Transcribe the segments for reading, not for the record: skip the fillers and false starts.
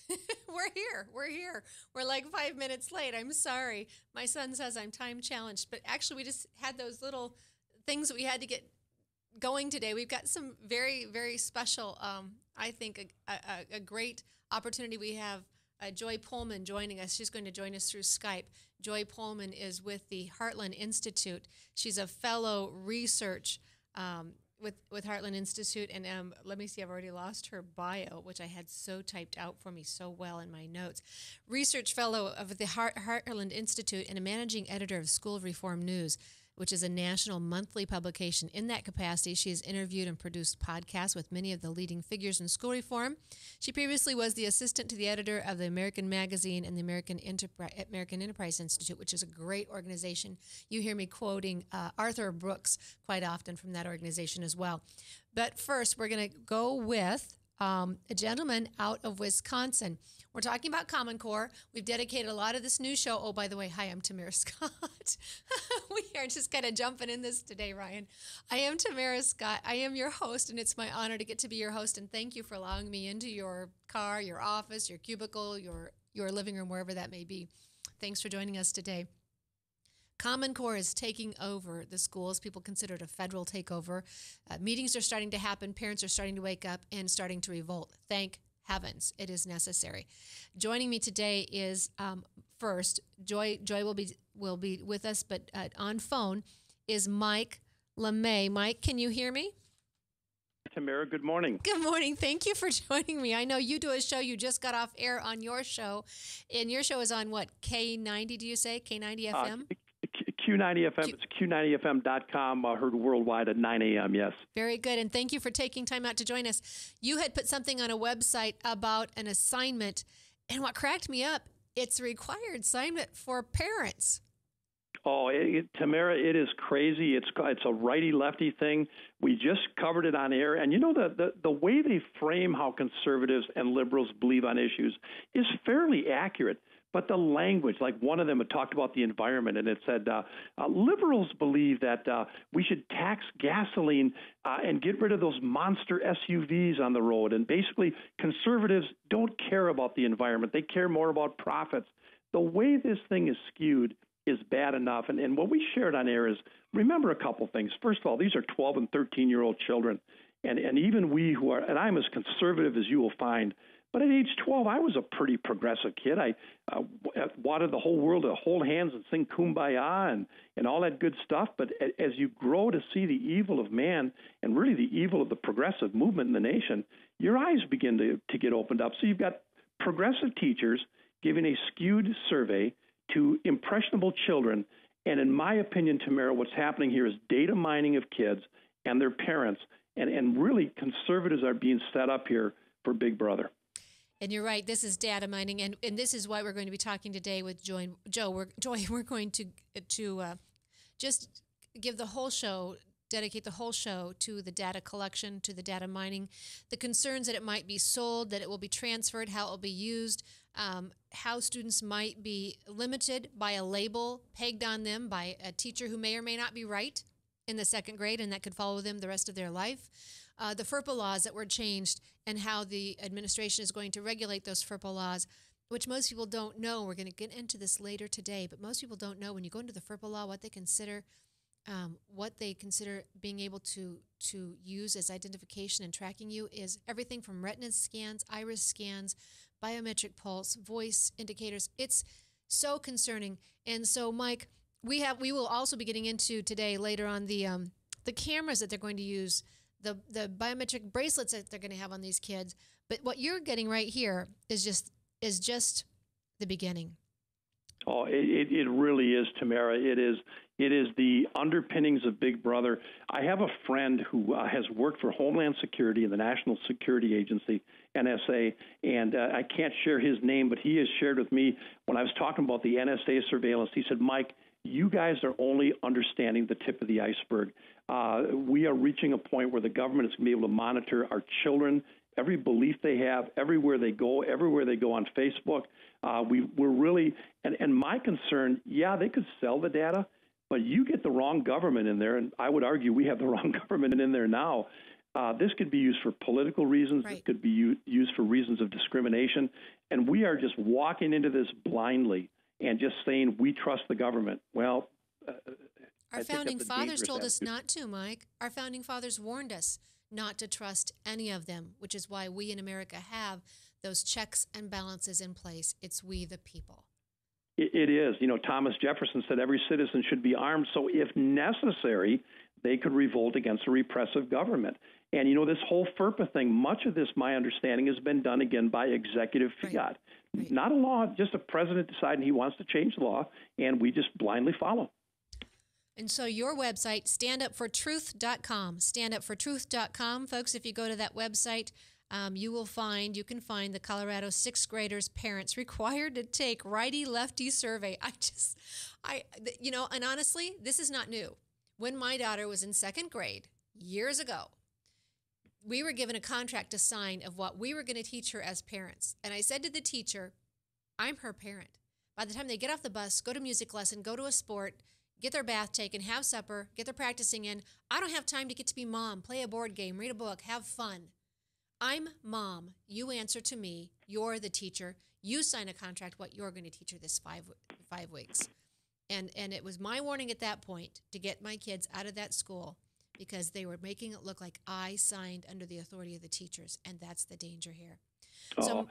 We're here. We're here. We're like 5 minutes late. I'm sorry. My son says I'm time challenged, but actually, we just had those little things that we had to get going today. We've got some very, very special, I think, a great opportunity. We have Joy Pullmann joining us. She's going to join us through Skype. Joy Pullmann is with the Heartland Institute. She's a fellow research with Heartland Institute. And let me see, I've already lost her bio, which I had so typed out for me so well in my notes. Research fellow of the Heartland Institute and a managing editor of School of Reform News, which is a national monthly publication. In that capacity, she has interviewed and produced podcasts with many of the leading figures in school reform. She previously was the assistant to the editor of the American Magazine and the American Enterprise Institute, which is a great organization. You hear me quoting Arthur Brooks quite often from that organization as well. But first, we're going to go with a gentleman out of Wisconsin. We're talking about Common Core. We've dedicated a lot of this new show. Oh, by the way, hi, I'm Tamara Scott. We are just kind of jumping in this today, Ryan. I am Tamara Scott. I am your host, and it's my honor to get to be your host. And thank you for allowing me into your car, your office, your cubicle, your living room, wherever that may be. Thanks for joining us today. Common Core is taking over the schools. People consider it a federal takeover. Meetings are starting to happen. Parents are starting to wake up and starting to revolt. Thank heavens, it is necessary. Joining me today is first Joy will be with us, but on phone is Mike LeMay. Mike, can you hear me? Tamara, good morning. Good morning. Thank you for joining me. I know you do a show. You just got off air on your show, and your show is on what, K90? Do you say K90 FM? Q90 FM. It's Q90FM.com. Heard worldwide at 9 a.m., yes. Very good. And thank you for taking time out to join us. You had put something on a website about an assignment, and what cracked me up, it's a required assignment for parents. Oh, Tamara, it is crazy. It's a righty-lefty thing. We just covered it on air. And you know, the way they frame how conservatives and liberals believe on issues is fairly accurate. But the language, like one of them had talked about the environment, and it said, liberals believe that we should tax gasoline and get rid of those monster SUVs on the road. And basically, conservatives don't care about the environment. They care more about profits. The way this thing is skewed is bad enough. And what we shared on air is, remember a couple things. First of all, these are 12 and 13-year-old children. And even we who are, and I'm as conservative as you will find, but at age 12, I was a pretty progressive kid. I wanted the whole world to hold hands and sing Kumbaya and all that good stuff. But as you grow to see the evil of man and really the evil of the progressive movement in the nation, your eyes begin to get opened up. So you've got progressive teachers giving a skewed survey to impressionable children. And in my opinion, Tamara, what's happening here is data mining of kids and their parents. And really, conservatives are being set up here for Big Brother. And you're right. This is data mining, and this is why we're going to be talking today with Joy. We're going to just give the whole show, dedicate the whole show to the data collection, to the data mining, the concerns that it might be sold, that it will be transferred, how it will be used, how students might be limited by a label pegged on them by a teacher who may or may not be right in the second grade, and that could follow them the rest of their life. The FERPA laws that were changed and how the administration is going to regulate those FERPA laws, which most people don't know. We're going to get into this later today, but most people don't know when you go into the FERPA law what they consider being able to use as identification and tracking you is everything from retina scans, iris scans, biometric pulse, voice indicators. It's so concerning. And so, Mike, we will also be getting into today later on the cameras that they're going to use, the biometric bracelets that they're going to have on these kids. But what you're getting right here is just the beginning. Oh, it really is, Tamara. It is the underpinnings of Big Brother. I have a friend who has worked for Homeland Security and the National Security Agency, NSA, and I can't share his name, but he has shared with me when I was talking about the NSA surveillance. He said, Mike, you guys are only understanding the tip of the iceberg. We are reaching a point where the government is going to be able to monitor our children, every belief they have, everywhere they go on Facebook. We're really, and my concern, yeah, they could sell the data, but you get the wrong government in there, and I would argue we have the wrong government in there now. This could be used for political reasons. Right. This could be used for reasons of discrimination. And we are just walking into this blindly and just saying we trust the government. Well, our founding fathers told us not to, Mike. Our founding fathers warned us not to trust any of them, which is why we in America have those checks and balances in place. It's we the people. It is. You know, Thomas Jefferson said every citizen should be armed, so if necessary, they could revolt against a repressive government. And, you know, this whole FERPA thing, much of this, my understanding, has been done again by executive fiat. Right. Not a law, just a president deciding he wants to change the law, and we just blindly follow. And so your website, standupfortruth.com, standupfortruth.com. Folks, if you go to that website, you can find the Colorado sixth graders' parents required to take righty-lefty survey. And honestly, this is not new. When my daughter was in second grade years ago, we were given a contract to sign of what we were going to teach her as parents. And I said to the teacher, I'm her parent. By the time they get off the bus, go to music lesson, go to a sport, get their bath taken, have supper, get their practicing in, I don't have time to get to be mom, play a board game, read a book, have fun. I'm mom. You answer to me. You're the teacher. You sign a contract what you're going to teach her this 5 weeks. And it was my warning at that point to get my kids out of that school because they were making it look like I signed under the authority of the teachers, and that's the danger here. So,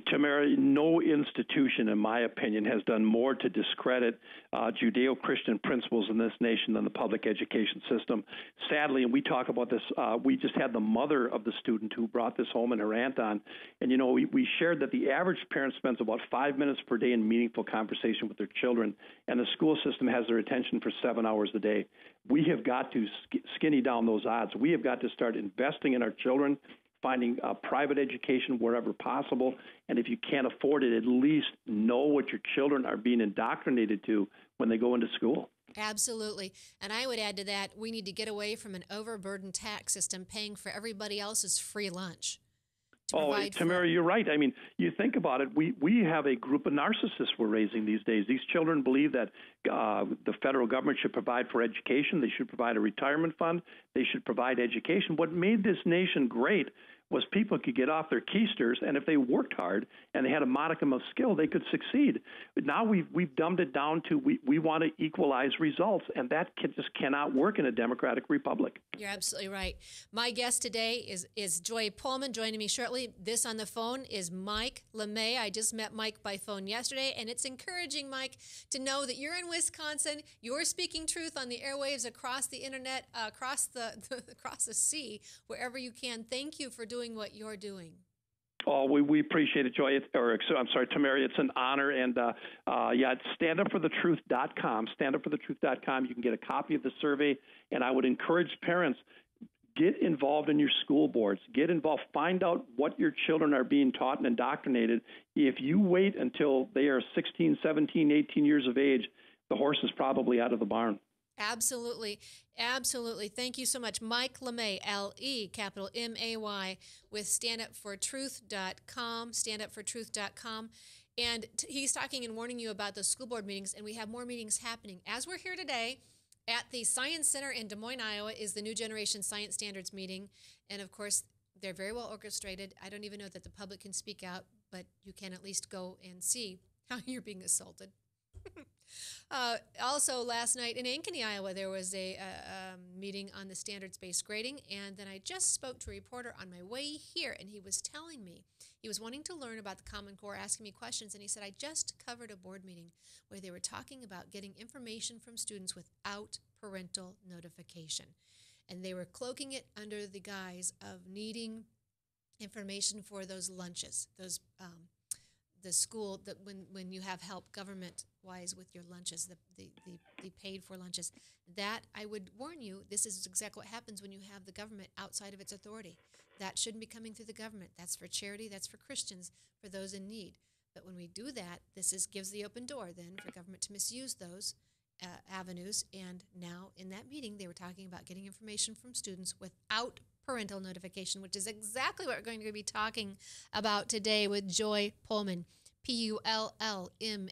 Tamara, no institution, in my opinion, has done more to discredit Judeo-Christian principles in this nation than the public education system. Sadly, and we talk about this, we just had the mother of the student who brought this home and her aunt on. And, you know, we shared that the average parent spends about 5 minutes per day in meaningful conversation with their children, and the school system has their attention for 7 hours a day. We have got to skinny down those odds. We have got to start investing in our children, finding private education wherever possible. And if you can't afford it, at least know what your children are being indoctrinated to when they go into school. Absolutely. And I would add to that, we need to get away from an overburdened tax system paying for everybody else's free lunch. Tamara, you're right. I mean, you think about it, we have a group of narcissists we're raising these days. These children believe that the federal government should provide for education. They should provide a retirement fund. They should provide education. What made this nation great was people could get off their keisters, and if they worked hard and they had a modicum of skill, they could succeed. But now we've dumbed it down to we want to equalize results, and that just cannot work in a democratic republic. You're absolutely right. My guest today is Joy Pullmann. Joining me shortly. This on the phone is Mike LeMay. I just met Mike by phone yesterday, and it's encouraging, Mike, to know that you're in Wisconsin. You're speaking truth on the airwaves, across the internet, across the sea, wherever you can. Thank you for doing what you're doing. Oh, we appreciate it, Joy. I'm sorry, Tamara. It's an honor. And, it's standupforthetruth.com. Standupforthetruth.com. You can get a copy of the survey. And I would encourage parents, get involved in your school boards. Get involved. Find out what your children are being taught and indoctrinated. If you wait until they are 16, 17, 18 years of age, the horse is probably out of the barn. Absolutely. Absolutely. Thank you so much. Mike LeMay, L-E, capital M-A-Y, with standupfortruth.com, standupfortruth.com. And he's talking and warning you about those school board meetings, and we have more meetings happening. As we're here today at the Science Center in Des Moines, Iowa, is the New Generation Science Standards meeting. And, of course, they're very well orchestrated. I don't even know that the public can speak out, but you can at least go and see how you're being assaulted. Also, last night in Ankeny, Iowa, there was a meeting on the standards-based grading, and then I just spoke to a reporter on my way here, and he was telling me, he was wanting to learn about the Common Core, asking me questions, and he said, I just covered a board meeting where they were talking about getting information from students without parental notification, and they were cloaking it under the guise of needing information for those lunches, those the school, that when you have help government-wise with your lunches, the paid-for lunches, that I would warn you, this is exactly what happens when you have the government outside of its authority. That shouldn't be coming through the government. That's for charity. That's for Christians, for those in need. But when we do that, gives the open door then for government to misuse those avenues. And now in that meeting, they were talking about getting information from students without parental notification, which is exactly what we're going to be talking about today with Joy Pullmann, Pullmann,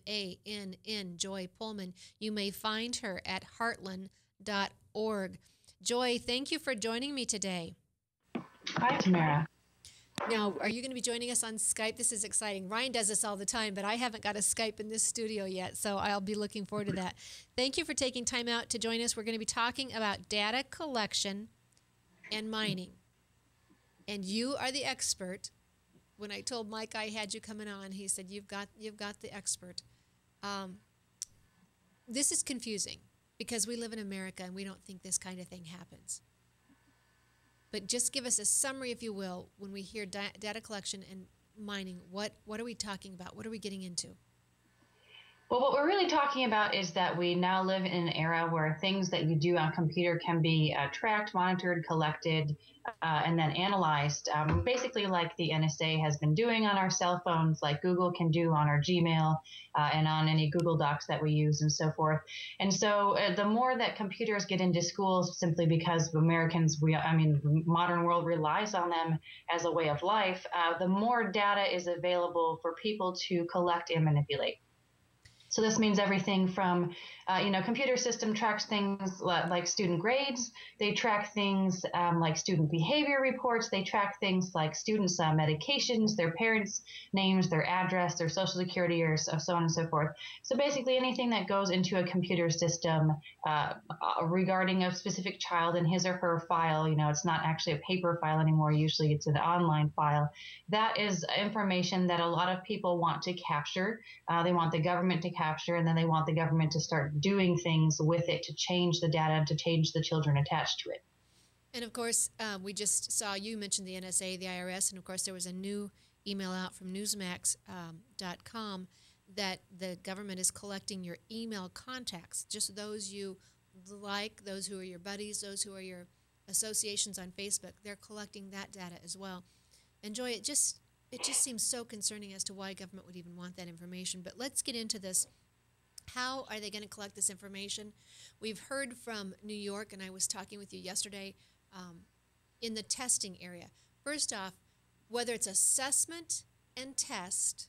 Joy Pullmann. You may find her at heartland.org. Joy, thank you for joining me today. Hi, Tamara. Now, are you going to be joining us on Skype? This is exciting. Ryan does this all the time, but I haven't got a Skype in this studio yet, so I'll be looking forward to that. Thank you for taking time out to join us. We're going to be talking about data collection and mining. And you are the expert. When I told Mike I had you coming on, he said, you've got the expert. This is confusing because we live in America and we don't think this kind of thing happens. But just give us a summary, if you will, when we hear data collection and mining. What are we talking about? What are we getting into? Well, what we're really talking about is that we now live in an era where things that you do on a computer can be tracked, monitored, collected, and then analyzed, basically like the NSA has been doing on our cell phones, like Google can do on our Gmail and on any Google Docs that we use and so forth. And so the more that computers get into schools, simply because Americans, modern world relies on them as a way of life, the more data is available for people to collect and manipulate. So this means everything from, computer system tracks things like student grades. They track things like student behavior reports. They track things like students' medications, their parents' names, their address, their social security, or so on and so forth. So basically anything that goes into a computer system regarding a specific child and his or her file, it's not actually a paper file anymore. Usually it's an online file. That is information that a lot of people want to capture. They want the government to capture, and then they want the government to start doing things with it to change the data, to change the children attached to it. And of course, we just saw you mentioned the NSA, the IRS, and of course there was a new email out from Newsmax.com that the government is collecting your email contacts, just those you like, those who are your buddies, those who are your associations on Facebook. They're collecting that data as well. And Joy, it just seems so concerning as to why government would even want that information. But let's get into this. How are they going to collect this information? We've heard from New York, and I was talking with you yesterday in the testing area. First off, whether it's assessment and test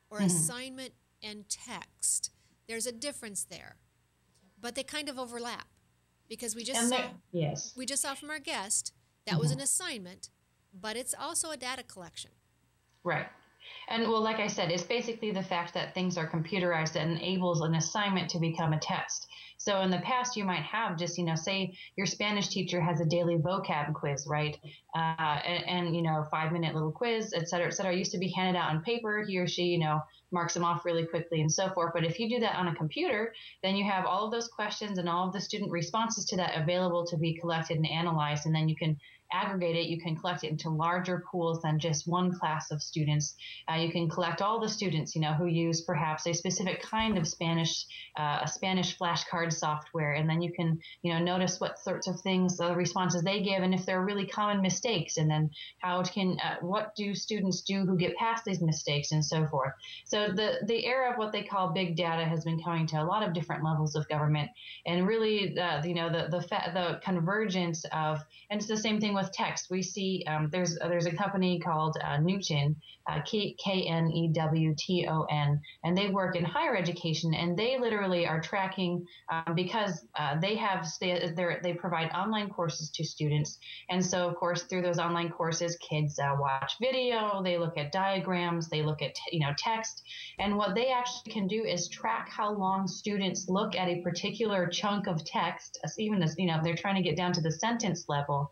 or assignment and text, there's a difference there. But they kind of overlap because we just saw from our guest that was an assignment, but it's also a data collection. Right. And well, like I said, it's basically the fact that things are computerized that enables an assignment to become a test. So in the past, you might have just, say your Spanish teacher has a daily vocab quiz, right? And 5-minute little quiz, et cetera, used to be handed out on paper. He or she, marks them off really quickly and so forth. But if you do that on a computer, then you have all of those questions and all of the student responses to that available to be collected and analyzed. And then you can aggregate it. You can collect it into larger pools than just one class of students. You can collect all the students, who use perhaps a specific kind of Spanish flashcard software. And then you can, notice what sorts of things, the responses they give, and if there are really common mistakes, and then what do students do who get past these mistakes and so forth. So the era of what they call big data has been coming to a lot of different levels of government, and really, the convergence of, and it's the same thing with text. We see there's a company called Newton, Knewton, and they work in higher education, and they literally are tracking because they provide online courses to students, and so of course through those online courses, kids watch video, they look at diagrams, they look at text, and what they actually can do is track how long students look at a particular chunk of text, even as they're trying to get down to the sentence level.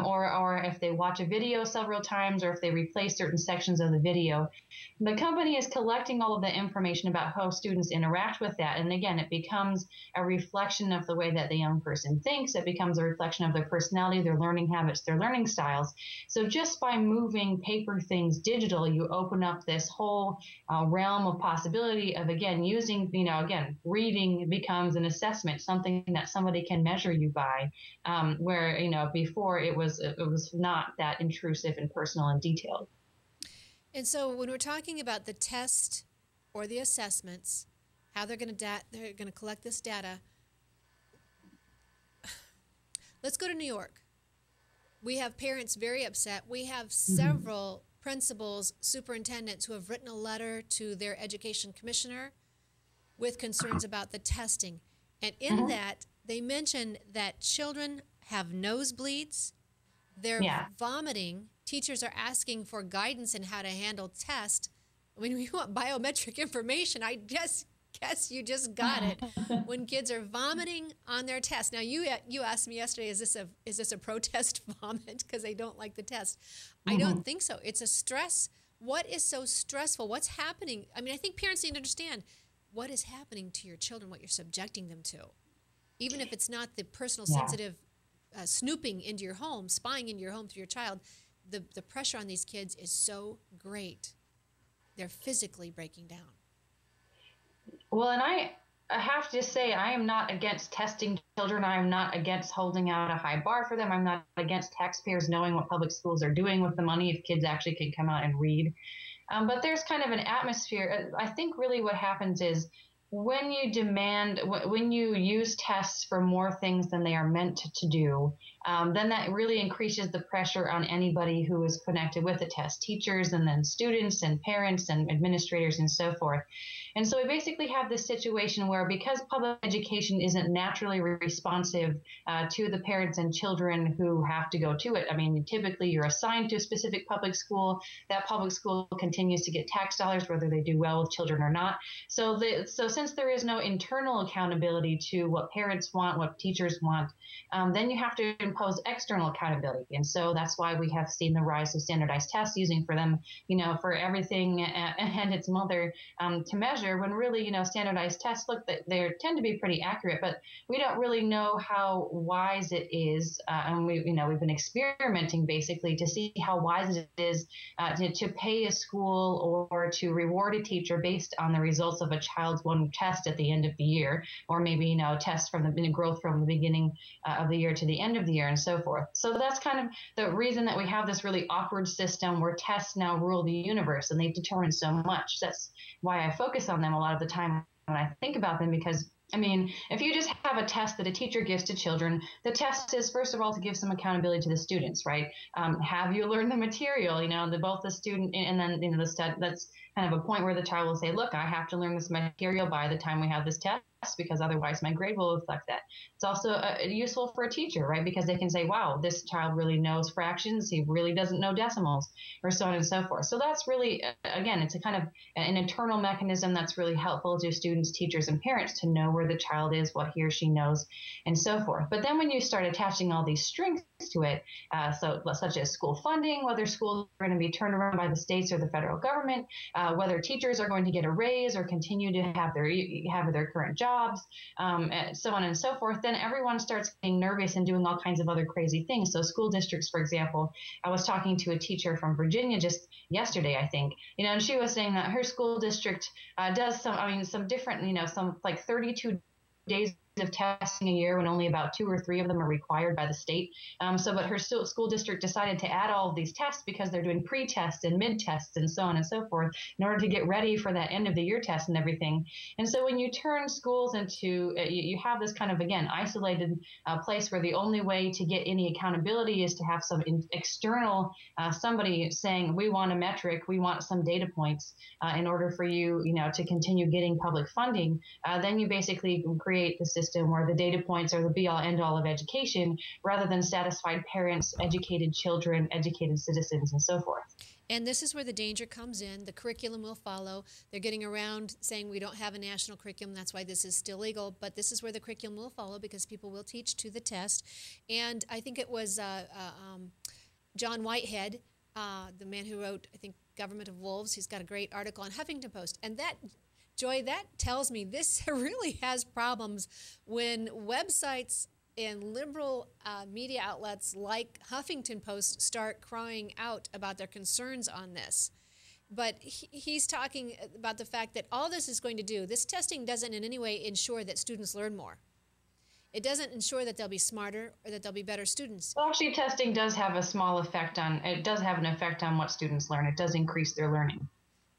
Or if they watch a video several times, or if they replay certain sections of the video. The company is collecting all of the information about how students interact with that. And again, it becomes a reflection of the way that the young person thinks. It becomes a reflection of their personality, their learning habits, their learning styles. So just by moving paper things digital, you open up this whole realm of possibility of, again, using, reading becomes an assessment, something that somebody can measure you by, where, before it was not that intrusive and personal and detailed. And so when we're talking about the test or the assessments, how they're going to collect this data, let's go to New York. We have parents very upset. We have several principals, superintendents who have written a letter to their education commissioner with concerns about the testing. And in that, they mention that children have nosebleeds, they're vomiting. Teachers are asking for guidance in how to handle tests. When we want biometric information, I guess you just got it. When kids are vomiting on their test. Now you asked me yesterday, is this a protest vomit because they don't like the test? I don't think so. It's a stress. What is so stressful? What's happening? I mean, I think parents need to understand what is happening to your children, what you're subjecting them to. Even if it's not the personal sensitive snooping into your home, spying into your home through your child, the pressure on these kids is so great. They're physically breaking down. Well, and I have to say, I am not against testing children. I am not against holding out a high bar for them. I'm not against taxpayers knowing what public schools are doing with the money if kids actually can come out and read. But there's kind of an atmosphere. I think really what happens is when you use tests for more things than they are meant to do, then that really increases the pressure on anybody who is connected with the test, teachers and then students and parents and administrators and so forth. And so we basically have this situation where because public education isn't naturally responsive to the parents and children who have to go to it. I mean, typically you're assigned to a specific public school. That public school continues to get tax dollars, whether they do well with children or not. So since there is no internal accountability to what parents want, what teachers want, then you have to impose external accountability. And so that's why we have seen the rise of standardized tests using for them, for everything and its mother to measure, when really, standardized tests, look, they tend to be pretty accurate, but we don't really know how wise it is. And we've been experimenting basically to see how wise it is to pay a school or to reward a teacher based on the results of a child's one test at the end of the year, or maybe, tests from the growth from the beginning of the year to the end of the year and so forth. So that's kind of the reason that we have this really awkward system where tests now rule the universe and they determine so much. That's why I focus on them a lot of the time when I think about them, because I mean, if you just have a test that a teacher gives to children, the test is, first of all, to give some accountability to the students, right? Have you learned the material, both the student and then, that's kind of a point where the child will say, look, I have to learn this material by the time we have this test, because otherwise my grade will reflect that. It's also useful for a teacher, right? Because they can say, wow, this child really knows fractions. He really doesn't know decimals, or so on and so forth. So that's really, again, it's a kind of an internal mechanism that's really helpful to students, teachers, and parents to know where the child is, what he or she knows, and so forth. But then when you start attaching all these strings to it, such as school funding, whether schools are going to be turned around by the states or the federal government, whether teachers are going to get a raise or continue to have their current jobs, so on and so forth, then everyone starts getting nervous and doing all kinds of other crazy things. So school districts, for example, I was talking to a teacher from Virginia just yesterday, I think, and she was saying that her school district does some different, some like 32 days of testing a year when only about 2 or 3 of them are required by the state. But her school district decided to add all of these tests because they're doing pre-tests and mid-tests and so on and so forth in order to get ready for that end of the year test and everything. And so when you turn schools into, you have this kind of, again, isolated place where the only way to get any accountability is to have some external, somebody saying, we want a metric, we want some data points in order for you, to continue getting public funding. Then you basically create the system where the data points are the be-all, end-all of education, rather than satisfied parents, educated children, educated citizens, and so forth. And this is where the danger comes in. The curriculum will follow. They're getting around saying we don't have a national curriculum. That's why this is still legal. But this is where the curriculum will follow, because people will teach to the test. And I think it was John Whitehead, the man who wrote, I think, Government of Wolves. He's got a great article on Huffington Post. And that, Joy, that tells me this really has problems when websites and liberal media outlets like Huffington Post start crying out about their concerns on this. But he's talking about the fact that all this is going to do, this testing doesn't in any way ensure that students learn more. It doesn't ensure that they'll be smarter or that they'll be better students. Well, actually, testing does have a small effect on what students learn. It does increase their learning.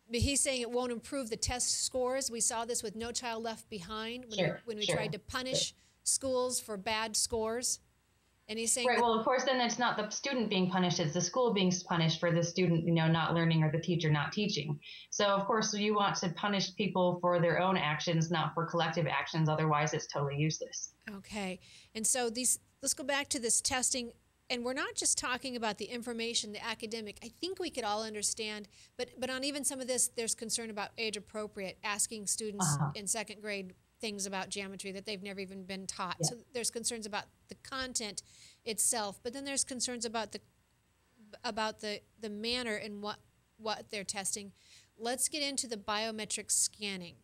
But he's saying it won't improve the test scores. We saw this with No Child Left Behind when we tried to punish schools for bad scores. And he's saying, right. that, Well, of course, then it's not the student being punished; it's the school being punished for the student, not learning or the teacher not teaching. So, of course, you want to punish people for their own actions, not for collective actions. Otherwise, it's totally useless. okay. And so let's go back to this testing. And we're not just talking about the information, the academic. I think we could all understand, but on even some of this, there's concern about age appropriate, asking students in second grade things about geometry that they've never even been taught. Yeah. So there's concerns about the content itself, but then there's concerns about the manner and what they're testing. Let's get into the biometric scanning.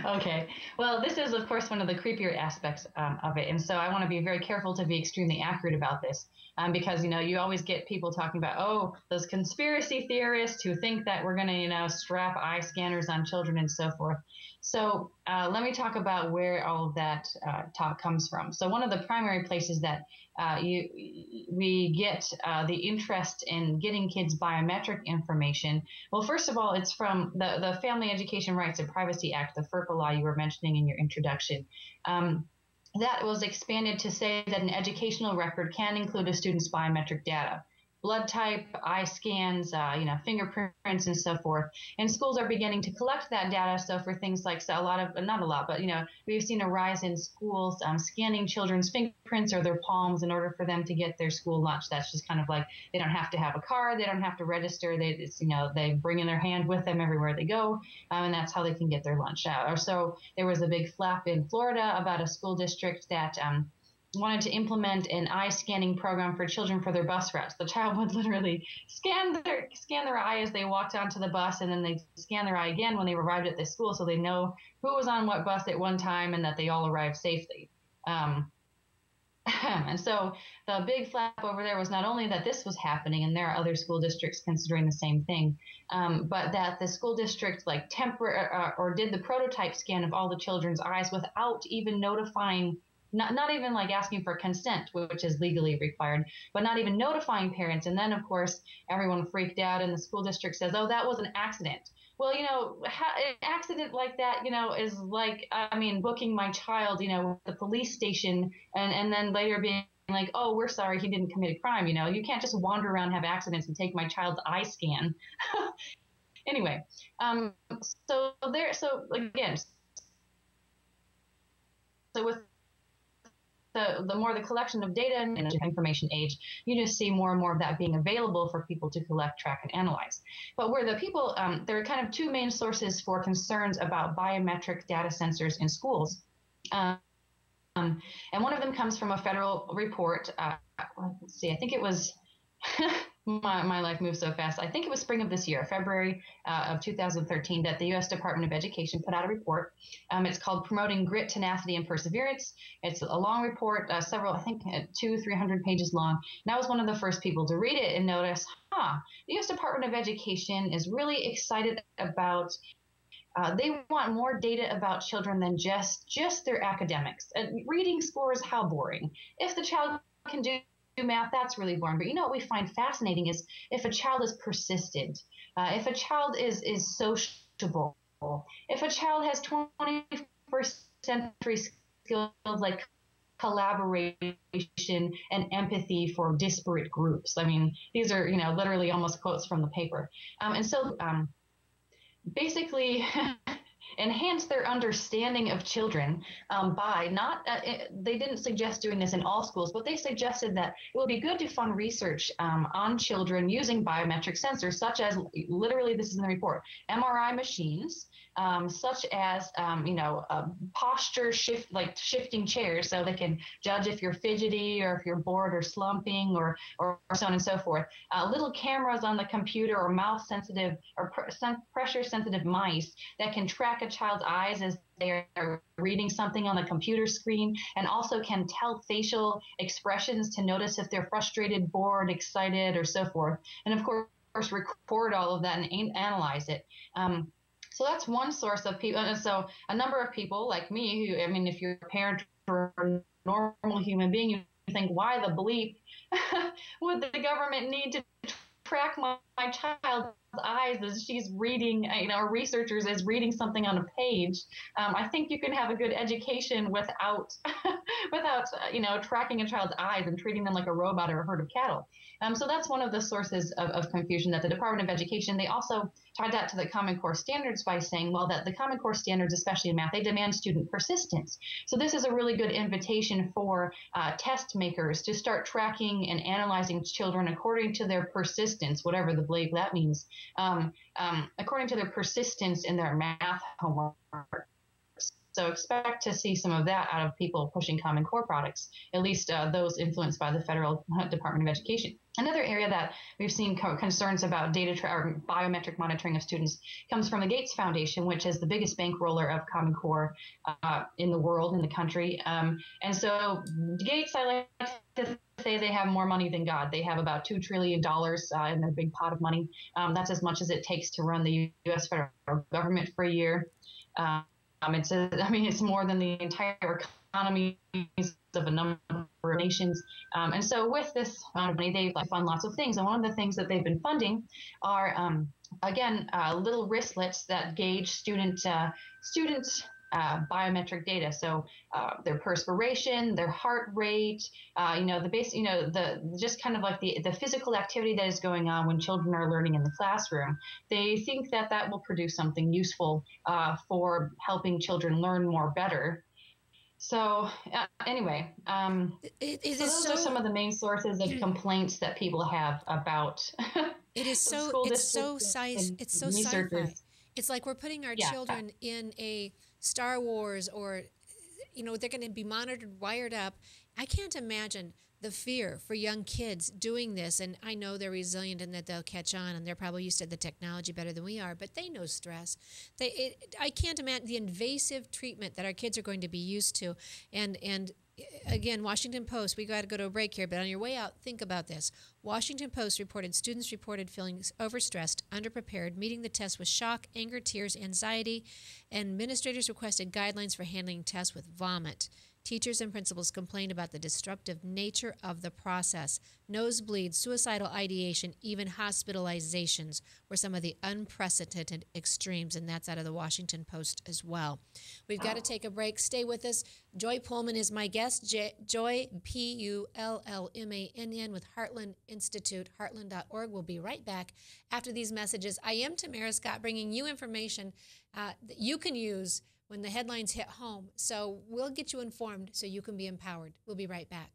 Okay. Well, this is, of course, one of the creepier aspects of it. And so I want to be very careful to be extremely accurate about this because, you always get people talking about, oh, those conspiracy theorists who think that we're going to, strap eye scanners on children and so forth. So let me talk about where all of that talk comes from. So one of the primary places that we get the interest in getting kids biometric information. Well, first of all, it's from the Family Education Rights and Privacy Act, the FERPA law you were mentioning in your introduction. That was expanded to say that an educational record can include a student's biometric data. Blood type, eye scans, fingerprints, and so forth. And schools are beginning to collect that data. So for things like not a lot, but we've seen a rise in schools scanning children's fingerprints or their palms in order for them to get their school lunch. That's just kind of like they don't have to have a card, they don't have to register. They bring in their hand with them everywhere they go, and that's how they can get their lunch out. Or so there was a big flap in Florida about a school district that wanted to implement an eye scanning program for children for their bus routes. The child would literally scan their eye as they walked onto the bus, and then they scan their eye again when they arrived at the school, so they know who was on what bus at one time and that they all arrived safely. And so the big flap over there was not only that this was happening, and there are other school districts considering the same thing, but that the school district or did the prototype scan of all the children's eyes without even notifying. Not even like asking for consent, which is legally required, but not even notifying parents. And then, of course, everyone freaked out, and the school district says, oh, that was an accident. Well, an accident like that, is like, booking my child, with the police station and then later being like, oh, we're sorry, he didn't commit a crime. You can't just wander around and have accidents and take my child's eye scan. Anyway, so with the more the collection of data and the information age, you just see more and more of that being available for people to collect, track, and analyze. But where the people, there are kind of two main sources for concerns about biometric data sensors in schools. And one of them comes from a federal report. Let's see, I think it was my life moves so fast. I think it was spring of this year, February of 2013, that the U.S. Department of Education put out a report. It's called Promoting Grit, Tenacity, and Perseverance. It's a long report, several, I think 200-300 pages long. And I was one of the first people to read it and notice, the U.S. Department of Education is really excited about they want more data about children than just their academics. Reading scores, how boring. If the child can do math, that's really boring. But what we find fascinating is if a child is persistent, if a child is sociable, if a child has 21st century skills like collaboration and empathy for disparate groups. These are, literally almost quotes from the paper. And so basically enhance their understanding of children by not, they didn't suggest doing this in all schools, but they suggested that it would be good to fund research on children using biometric sensors, such as, literally this is in the report, MRI machines, such as, posture shifting chairs so they can judge if you're fidgety or if you're bored or slumping or so on and so forth. Little cameras on the computer or mouth sensitive or pressure sensitive mice that can track a child's eyes as they are reading something on the computer screen, and also can tell facial expressions to notice if they're frustrated, bored, excited, or so forth. And of course, record all of that and analyze it. So that's one source of people. And so a number of people like me who, if you're a parent or a normal human being, you think, why the bleep would the government need to track my child eyes as she's reading, our researchers is reading something on a page. I think you can have a good education without, tracking a child's eyes and treating them like a robot or a herd of cattle. So that's one of the sources of confusion that the Department of Education, they also tied that to the Common Core standards by saying, well, that the Common Core standards, especially in math, they demand student persistence. So this is a really good invitation for test makers to start tracking and analyzing children according to their persistence, whatever the blade that means, according to their persistence in their math homework. So expect to see some of that out of people pushing Common Core products, at least those influenced by the Federal Department of Education. Another area that we've seen concerns about or biometric monitoring of students comes from the Gates Foundation, which is the biggest bankroller of Common Core in the world, in the country. And so Gates, I like to say they have more money than God. They have about $2 trillion in their big pot of money. That's as much as it takes to run the U.S. federal government for a year. It's more than the entire economy of a number of nations. And so with this amount of money, they fund lots of things. And one of the things that they've been funding are, little wristlets that gauge students' biometric data. So their perspiration, their heart rate, just kind of like the physical activity that is going on when children are learning in the classroom. They think that will produce something useful for helping children learn more better. So anyway, those are some of the main sources of complaints that people have about. It is so sci-fi. It's like we're putting our children in a Star Wars, or they're going to be monitored, wired up. I can't imagine the fear for young kids doing this, and I know they're resilient and that they'll catch on, and they're probably used to the technology better than we are, but they know stress. I can't imagine the invasive treatment that our kids are going to be used to. And again, Washington Post, we got to go to a break here, but on your way out, think about this. Washington Post reported students reported feeling overstressed, underprepared, meeting the test with shock, anger, tears, anxiety, and administrators requested guidelines for handling tests with vomit. Teachers and principals complained about the disruptive nature of the process. Nosebleeds, suicidal ideation, even hospitalizations were some of the unprecedented extremes, and that's out of the Washington Post as well. We've got to take a break. Stay with us. Joy Pullmann is my guest. Joy, Pullmann, with Heartland Institute, heartland.org. We'll be right back after these messages. I am Tamara Scott, bringing you information that you can use when the headlines hit home. So we'll get you informed so you can be empowered. We'll be right back.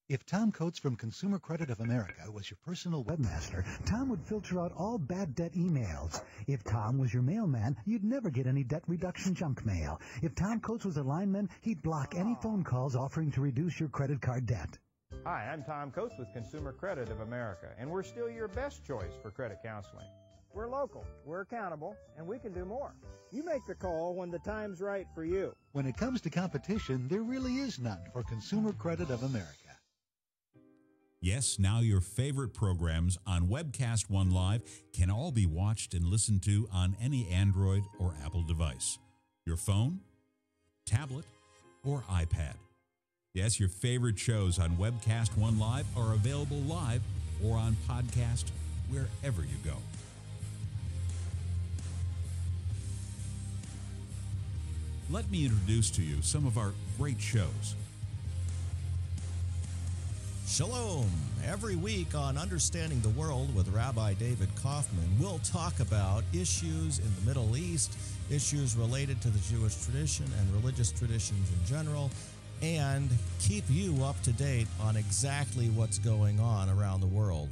If Tom Coates from Consumer Credit of America was your personal webmaster, Tom would filter out all bad debt emails. If Tom was your mailman, you'd never get any debt reduction junk mail. If Tom Coates was a lineman, he'd block any phone calls offering to reduce your credit card debt. Hi, I'm Tom Coates with Consumer Credit of America, and we're still your best choice for credit counseling. We're local, we're accountable, and we can do more. You make the call when the time's right for you. When it comes to competition, there really is none for Consumer Credit of America. Yes, now your favorite programs on Webcast One Live can all be watched and listened to on any Android or Apple device. Your phone, tablet, or iPad. Yes, your favorite shows on Webcast One Live are available live or on podcast wherever you go. Let me introduce to you some of our great shows. Shalom! Every week on Understanding the World with Rabbi David Kaufman, we'll talk about issues in the Middle East, issues related to the Jewish tradition and religious traditions in general, and keep you up to date on exactly what's going on around the world.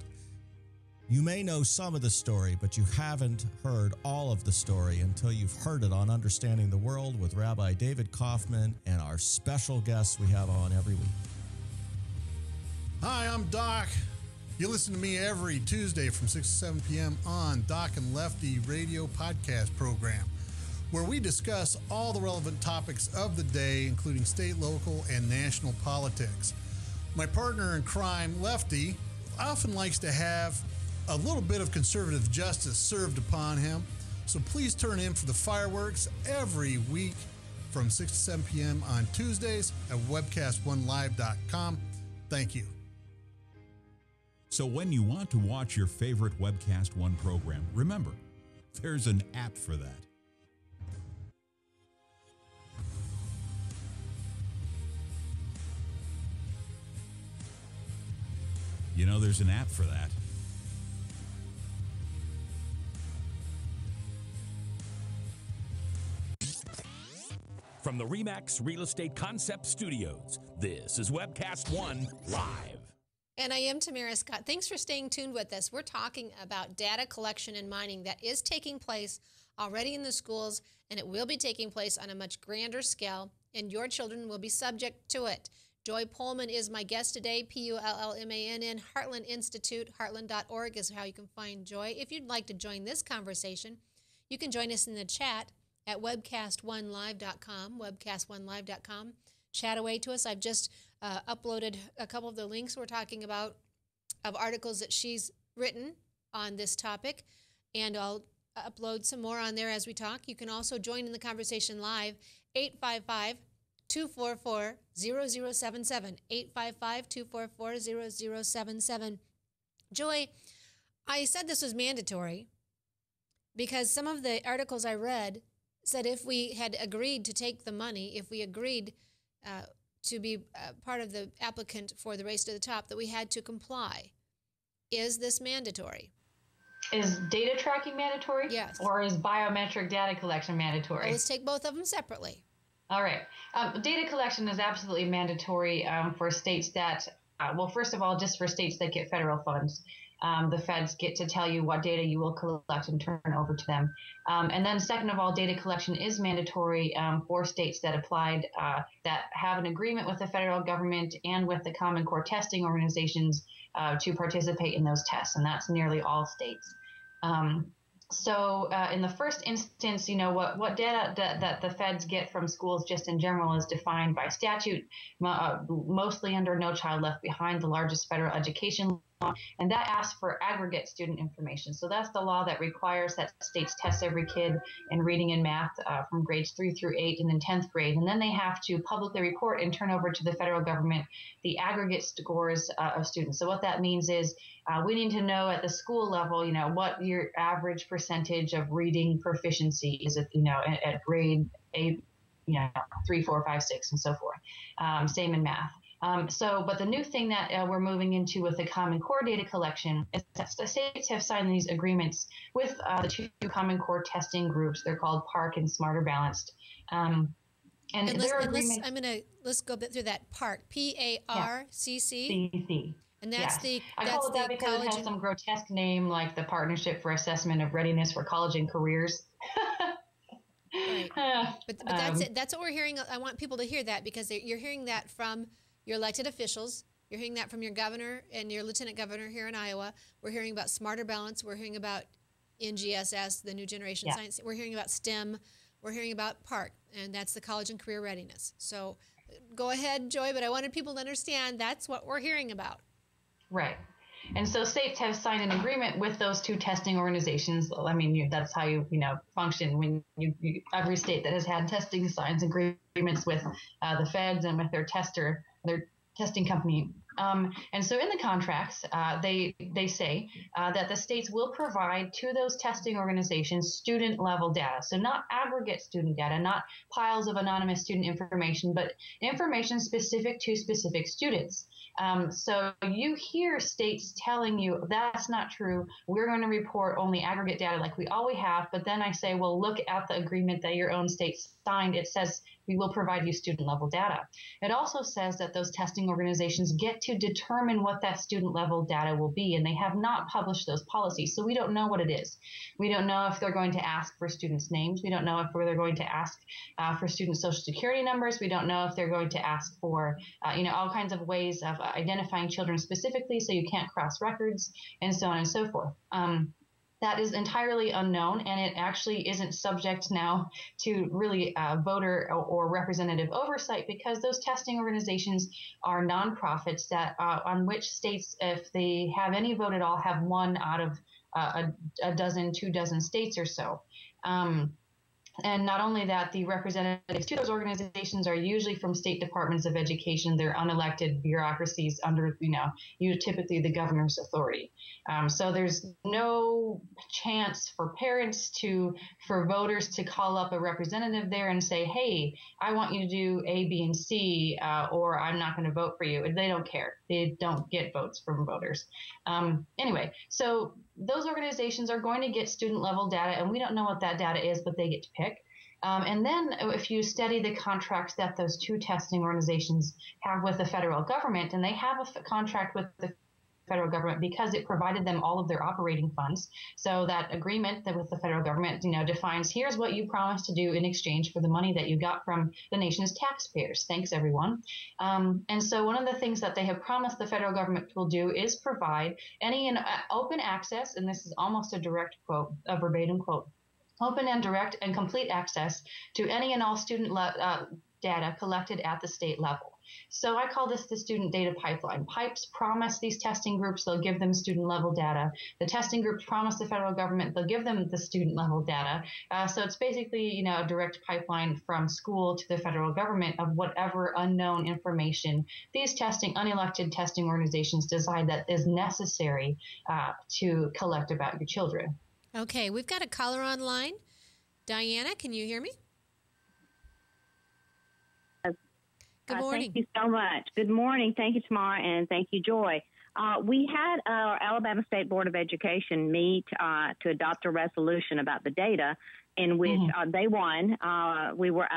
You may know some of the story, but you haven't heard all of the story until you've heard it on Understanding the World with Rabbi David Kaufman and our special guests we have on every week. Hi, I'm Doc. You listen to me every Tuesday from 6 to 7 p.m. on Doc and Lefty radio podcast program, where we discuss all the relevant topics of the day, including state, local, and national politics. My partner in crime, Lefty, often likes to have a little bit of conservative justice served upon him, so please turn in for the fireworks every week from 6 to 7 p.m. on Tuesdays at webcastonelive.com. Thank you. So when you want to watch your favorite Webcast One program, remember, there's an app for that. You know, there's an app for that. From the RE/MAX Real Estate Concept Studios, this is Webcast One Live. And I am Tamara Scott. Thanks for staying tuned with us. We're talking about data collection and mining that is taking place already in the schools, and it will be taking place on a much grander scale, and your children will be subject to it. Joy Pullmann is my guest today, Pullmann, Heartland Institute. Heartland.org is how you can find Joy. If you'd like to join this conversation, you can join us in the chat at webcast1live.com, webcast1live.com. Chat away to us. I've just uploaded a couple of the links we're talking about of articles that she's written on this topic, and I'll upload some more on there as we talk. You can also join in the conversation live, 855-244-0077, 855-244-0077. Joy, I said this was mandatory because some of the articles I read said if we had agreed to take the money, if we agreed to be part of the applicant for the Race to the Top, that we had to comply. Is this mandatory? Is data tracking mandatory? Yes. Or is biometric data collection mandatory? Well, let's take both of them separately. All right. Data collection is absolutely mandatory for states that, well, first of all, just for states that get federal funds. The feds get to tell you what data you will collect and turn over to them. And then second of all, data collection is mandatory for states that applied that have an agreement with the federal government and with the Common Core testing organizations to participate in those tests. And that's nearly all states. So in the first instance, you know, what data that the feds get from schools just in general is defined by statute, mostly under No Child Left Behind, the largest federal education law, and that asks for aggregate student information. So that's the law that requires that states test every kid in reading and math from grades 3 through 8 and then 10th grade. And then they have to publicly report and turn over to the federal government the aggregate scores of students. So what that means is we need to know at the school level, you know, what your average percentage of reading proficiency is at, you know, at grade 8, you know, 3, 4, 5, 6, and so forth. Same in math. But the new thing that we're moving into with the Common Core data collection is that the states have signed these agreements with the two Common Core testing groups. They're called PARC and Smarter Balanced. Let's go a bit through that. PARC, P-A-R-C-C. C-C. And that's yes. I that's call it that because it has some grotesque name like the Partnership for Assessment of Readiness for College and Careers. Right. But that's it. That's what we're hearing. I want people to hear that because you're hearing that from your elected officials. You're hearing that from your governor and your lieutenant governor here in Iowa. We're hearing about Smarter Balance. We're hearing about NGSS, the New Generation Science. We're hearing about STEM. We're hearing about PARC, and that's the College and Career Readiness. So go ahead, Joy, but I wanted people to understand that's what we're hearing about. Right. And so states have signed an agreement with those two testing organizations. I mean, that's how you function when every state that has had testing signs agreements with the feds and with their testing company. And so in the contracts, they say that the states will provide to those testing organizations student level data. So not aggregate student data, not piles of anonymous student information, but information specific to specific students. So you hear states telling you that's not true. We're going to report only aggregate data like we always have. But then I say, well, look at the agreement that your own state signed. It says we will provide you student level data. It also says that those testing organizations get to determine what that student level data will be, and they have not published those policies. So we don't know what it is. We don't know if they're going to ask for students' names. We don't know if they're going to ask for student social security numbers. We don't know if they're going to ask for, all kinds of ways of identifying children specifically so you can't cross records and so on and so forth. That is entirely unknown, and it actually isn't subject now to really voter or representative oversight because those testing organizations are nonprofits that on which states, if they have any vote at all, have one out of a dozen, 2 dozen states or so. And not only that, the representatives to those organizations are usually from state departments of education. They're unelected bureaucracies under, typically the governor's authority. So there's no chance for for voters to call up a representative there and say, hey, I want you to do A, B, and C, or I'm not going to vote for you. They don't care. They don't get votes from voters. Anyway, so those organizations are going to get student level data, and we don't know what that data is, but they get to pick. And then if you study the contracts that those two testing organizations have with the federal government, and they have a contract with the federal government because it provided them all of their operating funds. So that agreement that with the federal government, defines here's what you promised to do in exchange for the money that you got from the nation's taxpayers. Thanks, everyone. And so one of the things that they have promised the federal government will do is provide any open access, and this is almost a direct quote, a verbatim quote, open and direct and complete access to any and all student data collected at the state level. So I call this the student data pipeline. Pipes promise these testing groups they'll give them student level data. The testing groups promise the federal government they'll give them the student level data. So it's basically, a direct pipeline from school to the federal government of whatever unknown information these unelected testing organizations decide that is necessary to collect about your children. Okay, we've got a caller online. Diana, can you hear me? Good morning. Thank you so much. Good morning. Thank you, Tamara, and thank you, Joy. We had our Alabama State Board of Education meet to adopt a resolution about the data in which they won. We were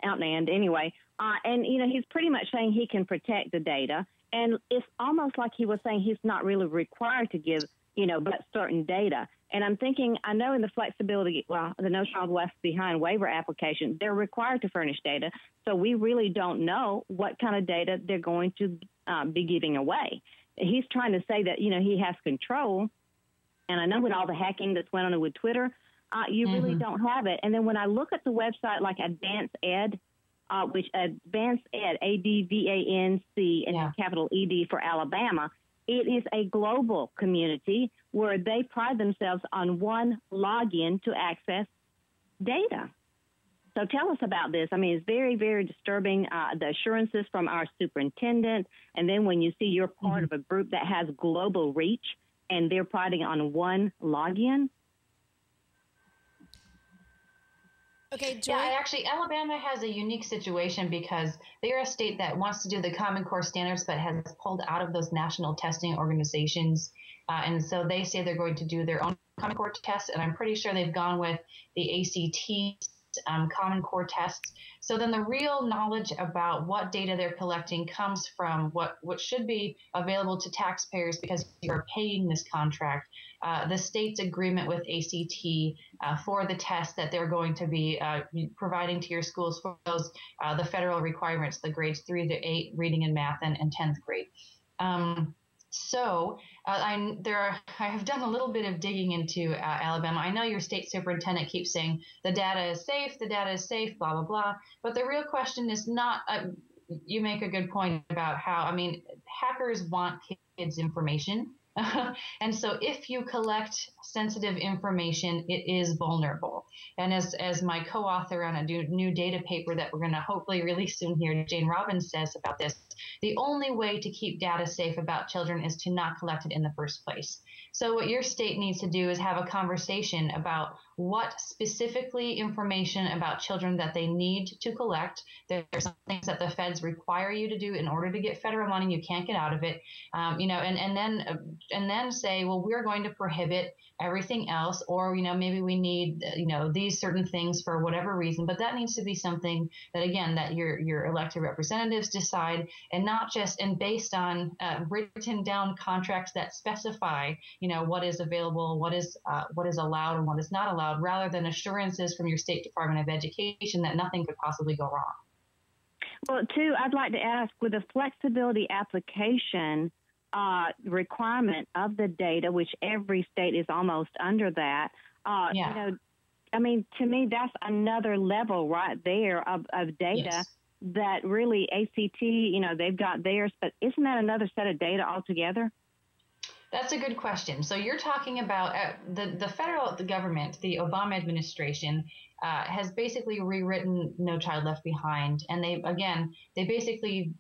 outmanned anyway. And, he's pretty much saying he can protect the data. And it's almost like he was saying he's not really required to give, but certain data. And I'm thinking, I know in the flexibility, the No Child Left Behind waiver application, they're required to furnish data. So we really don't know what kind of data they're going to be giving away. He's trying to say that, he has control. And I know with all the hacking that's went on with Twitter, you really don't have it. And then when I look at the website like Advanced Ed, which Advanced Ed, ADVANC, and capital ED for Alabama, it is a global community where they pride themselves on one login to access data. So tell us about this. I mean, it's very, very disturbing, the assurances from our superintendent. And then when you see you're part of a group that has global reach and they're priding on one login. Okay, Joy. Yeah, actually, Alabama has a unique situation because they're a state that wants to do the Common Core standards but has pulled out of those national testing organizations. And so they say they're going to do their own Common Core tests, and I'm pretty sure they've gone with the ACT Common Core tests. So then the real knowledge about what data they're collecting comes from what should be available to taxpayers because you're paying this contract. The state's agreement with ACT for the test that they're going to be providing to your schools for those, the federal requirements, the grades 3 to 8, reading and math, and 10th grade. So I have done a little bit of digging into Alabama. I know your state superintendent keeps saying the data is safe, blah, blah, blah. But the real question is not, you make a good point about how, hackers want kids' information. And so if you collect sensitive information, it is vulnerable. And as my co-author on a new data paper that we're going to hopefully release soon here, Jane Robbins, says about this, the only way to keep data safe about children is to not collect it in the first place. So what your state needs to do is have a conversation about what specifically information about children that they need to collect. There's some things that the feds require you to do in order to get federal money. You can't get out of it, and then say, well, we're going to prohibit everything else, or maybe we need these certain things for whatever reason. But that needs to be something that, again, that your elected representatives decide, and not just based on written down contracts that specify what is available, what is allowed, and what is not allowed, rather than assurances from your State Department of Education that nothing could possibly go wrong. Well, too, I'd like to ask, with a flexibility application requirement of the data, which every state is almost under that, to me, that's another level right there of data that really ACT, they've got theirs, but isn't that another set of data altogether? That's a good question. So you're talking about the federal government, the Obama administration, has basically rewritten No Child Left Behind, and they basically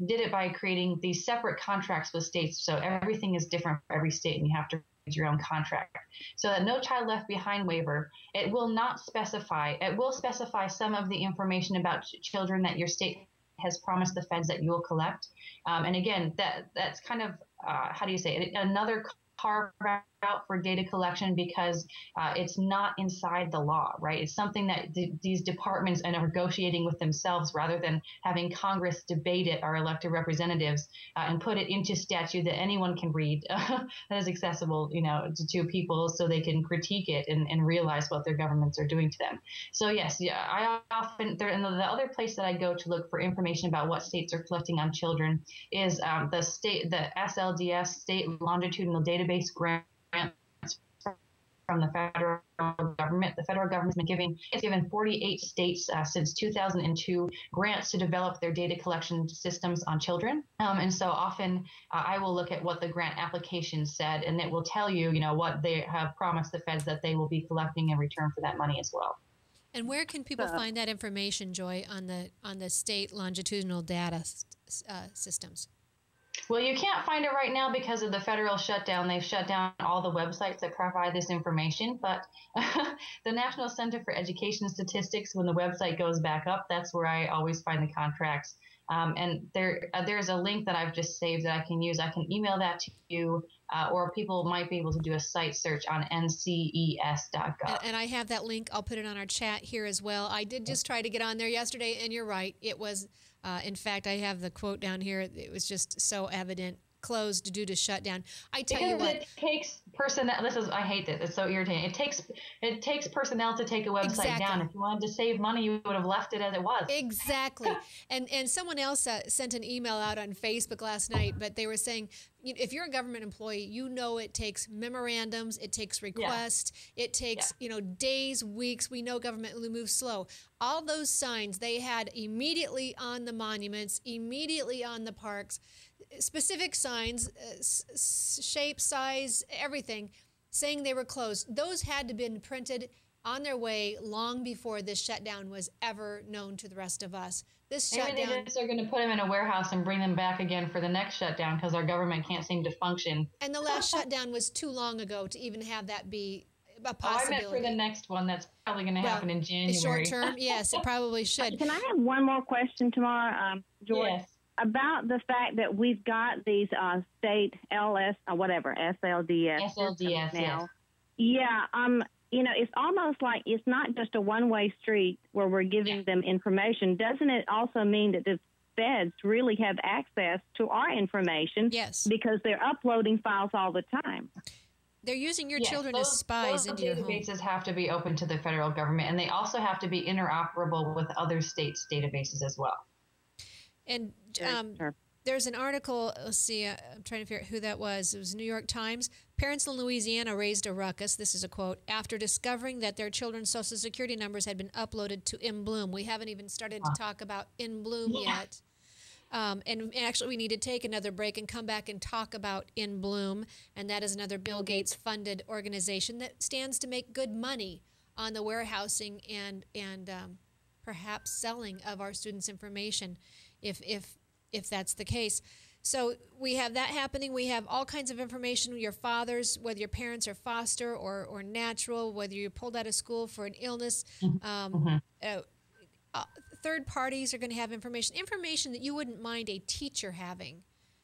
did it by creating these separate contracts with states. So everything is different for every state, and you have to read your own contract. So that No Child Left Behind waiver, it will not specify. It will specify some of the information about children that your state has promised the feds that you will collect. And again, that's kind of how do you say it? Another carve out for data collection because it's not inside the law, right? It's something that these departments are negotiating with themselves rather than having Congress debate it, our elected representatives, and put it into statute that anyone can read that is accessible, to people so they can critique it and realize what their governments are doing to them. So yes, I often, and the other place that I go to look for information about what states are collecting on children is the SLDS, State Longitudinal Database grant from the federal government. The federal government's been given 48 states since 2002 grants to develop their data collection systems on children. And so often I will look at what the grant application said, and it will tell you, what they have promised the feds that they will be collecting in return for that money as well. And where can people find that information, Joy, on the state longitudinal data systems? Well, you can't find it right now because of the federal shutdown. They've shut down all the websites that provide this information. But the National Center for Education Statistics, when the website goes back up, that's where I always find the contracts. And there's a link that I've just saved that I can use. I can email that to you, or people might be able to do a site search on nces.gov. And I have that link. I'll put it on our chat here as well. I did just try to get on there yesterday, and you're right. It was, in fact, I have the quote down here. It was just so evident. Closed due to shutdown. I tell you what, it takes personnel. I hate this. It's so irritating. It takes personnel to take a website down. If you wanted to save money, you would have left it as it was. Exactly. And someone else sent an email out on Facebook last night, but they were saying, if you're a government employee, it takes memorandums, it takes requests, it takes days, weeks. We know government moves slow. All those signs they had immediately on the monuments, immediately on the parks. Specific signs, shape, size, everything, saying they were closed. Those had to have been printed on their way long before this shutdown was ever known to the rest of us. This shutdown. Maybe they just are going to put them in a warehouse and bring them back again for the next shutdown because our government can't seem to function. And the last shutdown was too long ago to even have that be a possibility. I meant for the next one that's probably going to happen in January. Short term, yes, it probably should. Can I have one more question, Tamara? George? Yes. About the fact that we've got these state SLDS SLDS now. Yeah, it's almost like it's not just a one-way street where we're giving them information. Doesn't it also mean that the feds really have access to our information? Yes. Because they're uploading files all the time. They're using your children as spies into your home. Those databases have to be open to the federal government, and they also have to be interoperable with other states' databases as well. And there's an article, let's see, I'm trying to figure out who that was. It was New York Times. Parents in Louisiana raised a ruckus, this is a quote, after discovering that their children's Social Security numbers had been uploaded to In Bloom. We haven't even started to talk about In Bloom yet. And actually, we need to take another break and come back and talk about In Bloom. And that is another Bill Gates-funded organization that stands to make good money on the warehousing and perhaps selling of our students' information, if that's the case. So we have that happening. We have all kinds of information. Your fathers, whether your parents are foster or natural, whether you're pulled out of school for an illness. Third parties are going to have information that you wouldn't mind a teacher having.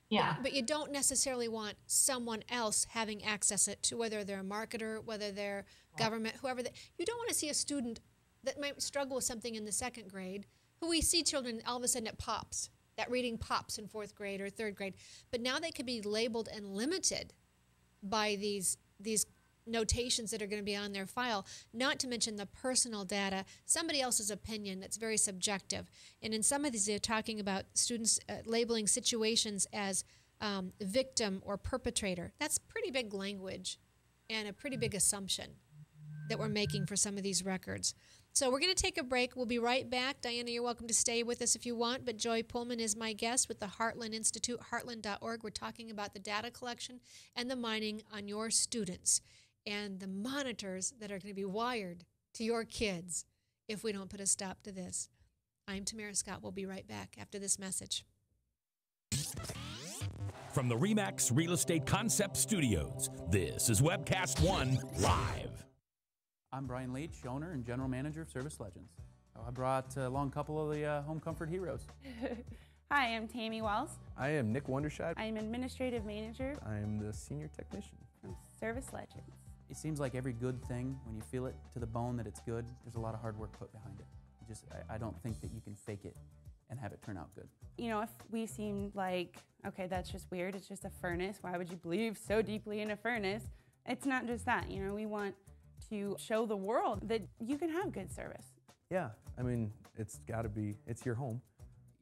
Yeah. But you don't necessarily want someone else having access to, whether they're a marketer, whether they're government, whoever. You don't want to see a student that might struggle with something in the second grade, who we see children all of a sudden it pops. That reading pops in fourth grade or third grade. But now they could be labeled and limited by these notations that are going to be on their file, not to mention the personal data, somebody else's opinion that's very subjective. And in some of these, they're talking about students labeling situations as victim or perpetrator. That's pretty big language and a pretty big assumption that we're making for some of these records. So we're going to take a break. We'll be right back. Diana, you're welcome to stay with us if you want, but Joy Pullmann is my guest with the Heartland Institute, heartland.org. We're talking about the data collection and the mining on your students and the monitors that are going to be wired to your kids if we don't put a stop to this. I'm Tamara Scott. We'll be right back after this message. From the RE/MAX Real Estate Concept Studios, this is Webcast One Live. I'm Brian Leach, owner and general manager of Service Legends. I brought along a couple of the home comfort heroes. Hi, I'm Tammy Wells. I am Nick Wondershot. I'm administrative manager. I am the senior technician from Service Legends. It seems like every good thing, when you feel it to the bone that it's good, there's a lot of hard work put behind it. I don't think that you can fake it and have it turn out good. You know, if we seem like, okay, that's just weird, it's just a furnace, why would you believe so deeply in a furnace? It's not just that, you know, we want to show the world that you can have good service. Yeah, I mean, it's got to be, it's your home.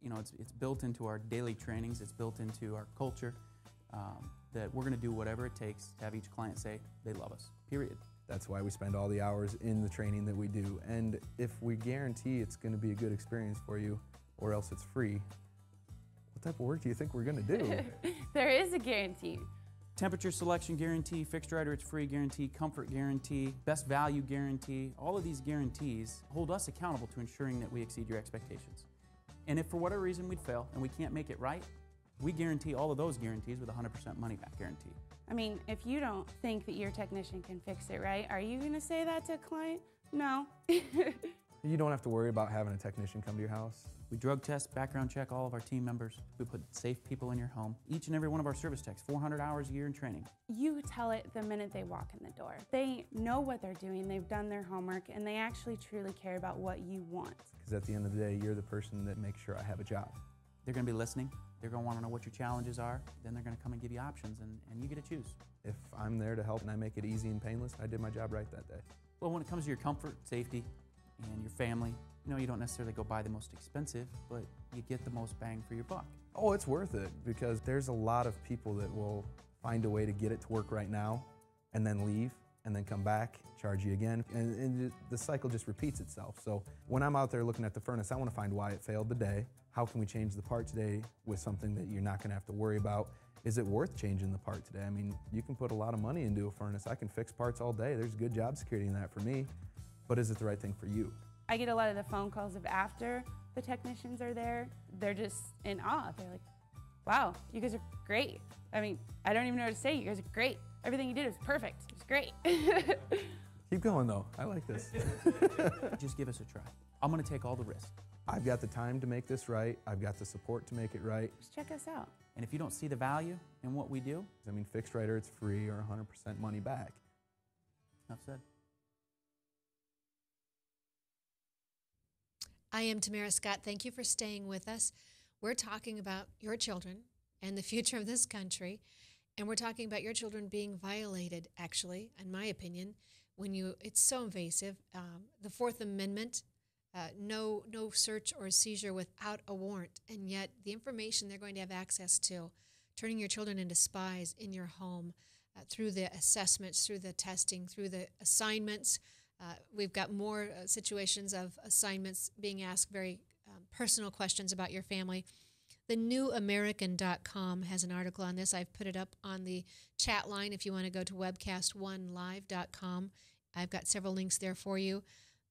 You know, it's built into our daily trainings, it's built into our culture, that we're going to do whatever it takes to have each client say they love us, period. That's why we spend all the hours in the training that we do. And if we guarantee it's going to be a good experience for you, or else it's free, what type of work do you think we're going to do? There is a guarantee. Temperature selection guarantee, fixed rider it's free guarantee, comfort guarantee, best value guarantee. All of these guarantees hold us accountable to ensuring that we exceed your expectations. And if for whatever reason we'd fail and we can't make it right, we guarantee all of those guarantees with a 100% money back guarantee. I mean, if you don't think that your technician can fix it right, are you going to say that to a client? No. You don't have to worry about having a technician come to your house. We drug test, background check all of our team members. We put safe people in your home. Each and every one of our service techs, 400 hours a year in training. You tell it the minute they walk in the door. They know what they're doing, they've done their homework, and they actually truly care about what you want. Because at the end of the day, you're the person that makes sure I have a job. They're going to be listening. They're going to want to know what your challenges are. Then they're going to come and give you options, and you get to choose. If I'm there to help and I make it easy and painless, I did my job right that day. Well, when it comes to your comfort, safety, and your family, you know, you don't necessarily go buy the most expensive, but you get the most bang for your buck. Oh, it's worth it, because there's a lot of people that will find a way to get it to work right now and then leave and then come back, charge you again, and the cycle just repeats itself. So when I'm out there looking at the furnace, I want to find why it failed today. How can we change the part today with something that you're not going to have to worry about? Is it worth changing the part today? I mean, you can put a lot of money into a furnace. I can fix parts all day. There's good job security in that for me, but is it the right thing for you? I get a lot of the phone calls of after the technicians are there. They're just in awe. They're like, wow, you guys are great. I mean, I don't even know what to say. You guys are great. Everything you did was perfect. It was great. Keep going, though. I like this. Just give us a try. I'm going to take all the risk. I've got the time to make this right. I've got the support to make it right. Just check us out. And if you don't see the value in what we do, I mean, fixed rider, it's free or 100% money back. Enough said. I am Tamara Scott. Thank you for staying with us. We're talking about your children and the future of this country, and we're talking about your children being violated, actually, in my opinion, it's so invasive. The Fourth Amendment, no search or seizure without a warrant, and yet the information they're going to have access to, turning your children into spies in your home through the assessments, through the testing, through the assignments. We've got more situations of assignments being asked very personal questions about your family. TheNewAmerican.com has an article on this. I've put it up on the chat line if you want to go to webcast1live.com. I've got several links there for you.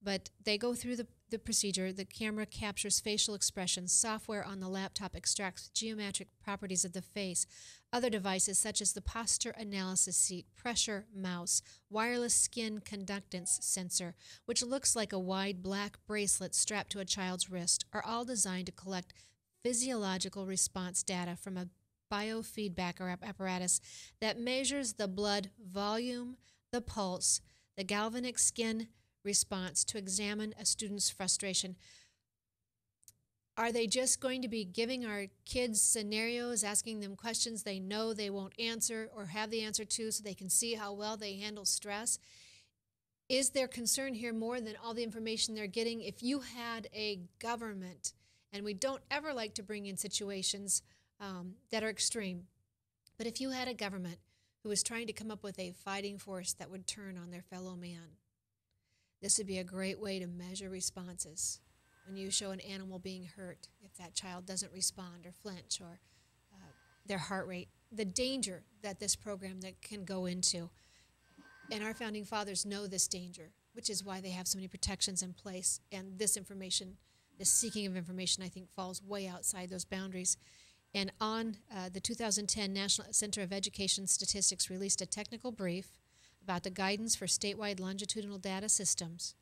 But they go through the procedure. The camera captures facial expressions. Software on the laptop extracts geometric properties of the face. Other devices such as the posture analysis seat, pressure mouse, wireless skin conductance sensor, which looks like a wide black bracelet strapped to a child's wrist, are all designed to collect physiological response data from a biofeedback apparatus that measures the blood volume, the pulse, the galvanic skin response to examine a student's frustration. Are they just going to be giving our kids scenarios, asking them questions they know they won't answer or have the answer to so they can see how well they handle stress? Is their concern here more than all the information they're getting? If you had a government, and we don't ever like to bring in situations that are extreme, but if you had a government who was trying to come up with a fighting force that would turn on their fellow man, This would be a great way to measure responses. When you show an animal being hurt, if that child doesn't respond or flinch or their heart rate, the danger that this program that can go into. And our founding fathers know this danger, which is why they have so many protections in place. And this information, this seeking of information, I think falls way outside those boundaries. And on the 2010 National Center of Education Statistics released a technical brief about the guidance for statewide longitudinal data systems,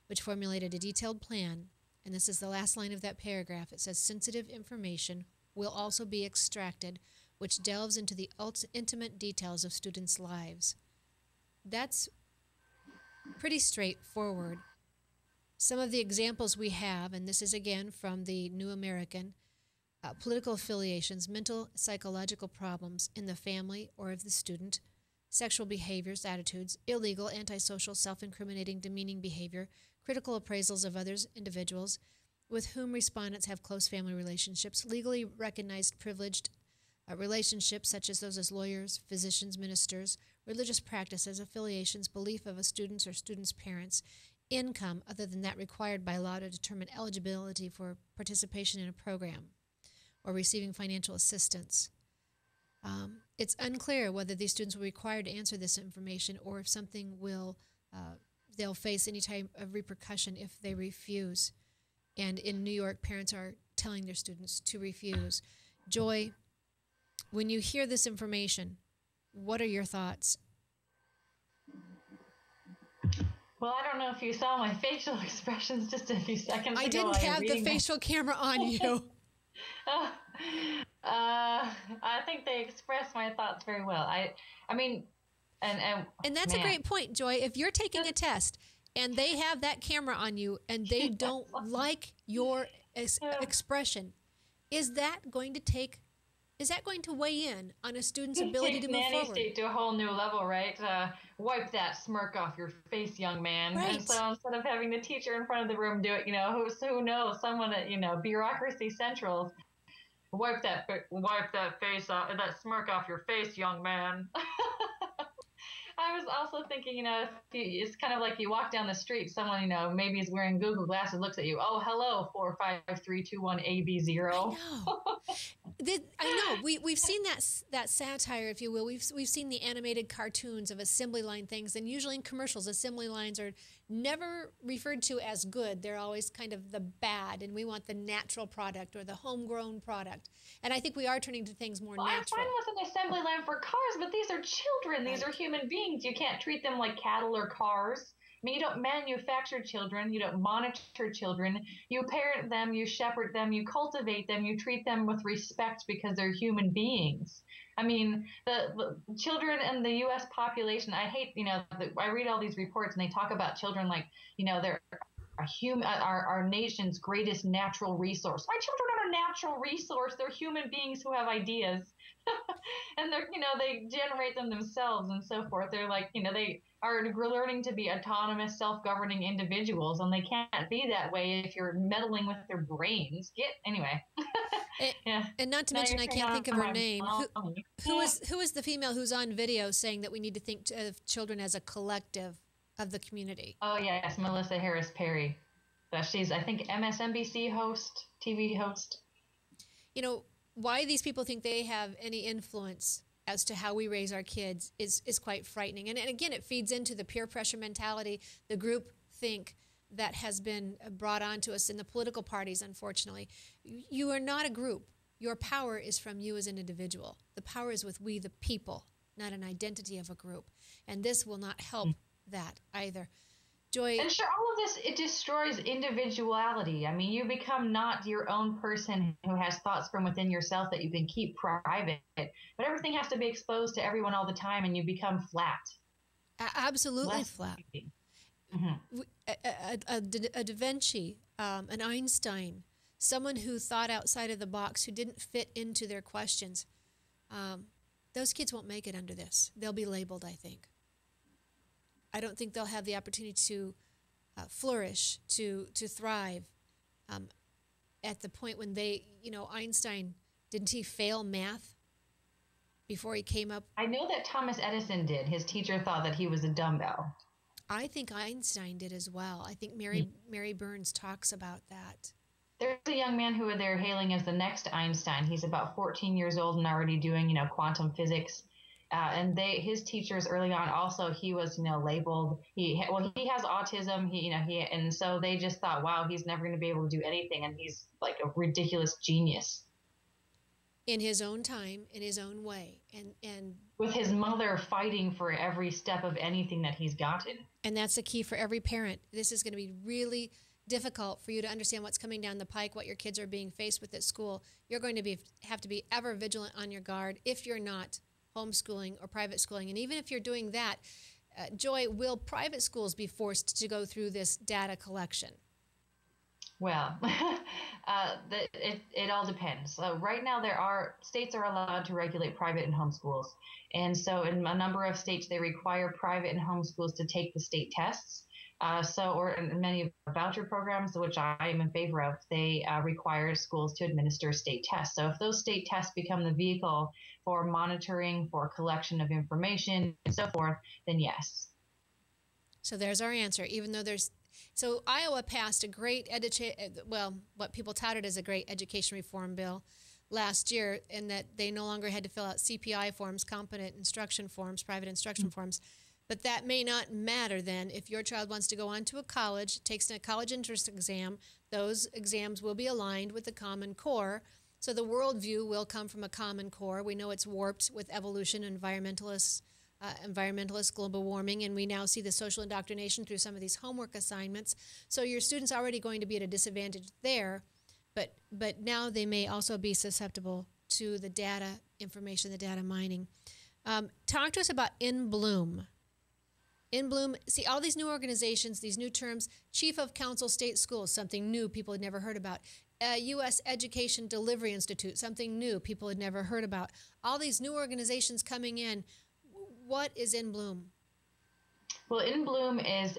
which formulated a detailed plan. And this is the last line of that paragraph. It says, sensitive information will also be extracted, which delves into the intimate details of students' lives. That's pretty straightforward. Some of the examples we have, and this is again from the New American, political affiliations, mental, psychological problems in the family or of the student, sexual behaviors, attitudes, illegal, antisocial, self-incriminating, demeaning behavior, critical appraisals of others, individuals with whom respondents have close family relationships, legally recognized privileged relationships such as those as lawyers, physicians, ministers, religious practices, affiliations, belief of a student's or student's parents, income other than that required by law to determine eligibility for participation in a program or receiving financial assistance. It's unclear whether these students will be required to answer this information or if something will, they'll face any type of repercussion if they refuse. And in New York, parents are telling their students to refuse. Joy, when you hear this information, what are your thoughts? Well, I don't know if you saw my facial expressions just a few seconds ago. I didn't have the facial camera on you. I think they express my thoughts very well. I mean, and that's a great point, Joy. If you're taking a test and they have that camera on you and they don't like your expression, is that going to weigh in on a student's ability to move forward? State to a whole new level, right? Wipe that smirk off your face, young man. Right. And so instead of having the teacher in front of the room do it, who knows, someone at, Bureaucracy Central, wipe that face off, that smirk off your face, young man. I was also thinking, it's kind of like you walk down the street, someone, maybe is wearing Google glasses, looks at you, oh, hello, 45321AB0. I know. We've seen that satire, if you will. We've seen the animated cartoons of assembly line things, and usually in commercials, assembly lines are never referred to as good. They're always kind of the bad, and we want the natural product or the homegrown product. And I think we are turning to things more natural. I'm fine with an assembly line for cars, but these are children. These are human beings. You can't treat them like cattle or cars. I mean, you don't manufacture children. You don't monitor children. You parent them. You shepherd them. You cultivate them. You treat them with respect because they're human beings. I mean, the children in the U.S. population, I hate, I read all these reports and they talk about children like, they're our nation's greatest natural resource. My children are a natural resource. They're human beings who have ideas. And they're, they generate them themselves and so forth. They're like, they are learning to be autonomous, self-governing individuals, and they can't be that way if you're meddling with their brains. Anyway. And not to mention, I can't think of her name. Who is the female who's on video saying that we need to think of children as a collective of the community? Oh, yes, Melissa Harris Perry. She's, I think, MSNBC host, TV host. Why these people think they have any influence as to how we raise our kids is quite frightening. And again, it feeds into the peer pressure mentality, the group think that has been brought onto us in the political parties, unfortunately. You are not a group. Your power is from you as an individual. The power is with we, the people, not an identity of a group. And this will not help that either. Joy. And sure, all of this, it destroys individuality. I mean, you become not your own person who has thoughts from within yourself that you can keep private. But everything has to be exposed to everyone all the time, and you become flat. Absolutely flat. Mm-hmm. A Da Vinci, an Einstein, someone who thought outside of the box, who didn't fit into their questions. Those kids won't make it under this. They'll be labeled, I think. I don't think they'll have the opportunity to flourish, to thrive at the point when they, Einstein, didn't he fail math before he came up? I know that Thomas Edison did. His teacher thought that he was a dumbbell. I think Einstein did as well. I think Mary Burns talks about that. There's a young man who they're hailing as the next Einstein. He's about 14 years old and already doing, quantum physics. And his teachers early on also, he was, labeled, he has autism, and so they just thought, wow, he's never going to be able to do anything. And he's like a ridiculous genius. In his own time, in his own way. And with his mother fighting for every step of anything that he's gotten. And that's the key for every parent. This is going to be really difficult for you to understand what's coming down the pike, what your kids are being faced with at school. You're going to have to be ever vigilant on your guard if you're not homeschooling or private schooling. And even if you're doing that, Joy, will private schools be forced to go through this data collection? Well, it all depends. So right now states are allowed to regulate private and home schools. And so in a number of states, they require private and home schools to take the state tests. Or in many of the voucher programs, which I am in favor of, they require schools to administer state tests. So if those state tests become the vehicle for monitoring, for collection of information, and so forth, then yes. So there's our answer. Even though so Iowa passed a great what people touted as a great education reform bill last year, in that they no longer had to fill out CPI forms, competent instruction forms, private instruction forms. But that may not matter then if your child wants to go on to a college, takes a college entrance exam. Those exams will be aligned with the Common Core. So the worldview will come from a Common Core. We know it's warped with evolution, environmentalists, global warming, and we now see the social indoctrination through some of these homework assignments. So your student's already going to be at a disadvantage there, but now they may also be susceptible to the data information, the data mining. Talk to us about In Bloom. In Bloom, see all these new organizations, these new terms, Chief of Council State Schools, something new people had never heard about. U.S. Education Delivery Institute, something new people had never heard about. All these new organizations coming in. What is In Bloom? Well, In Bloom is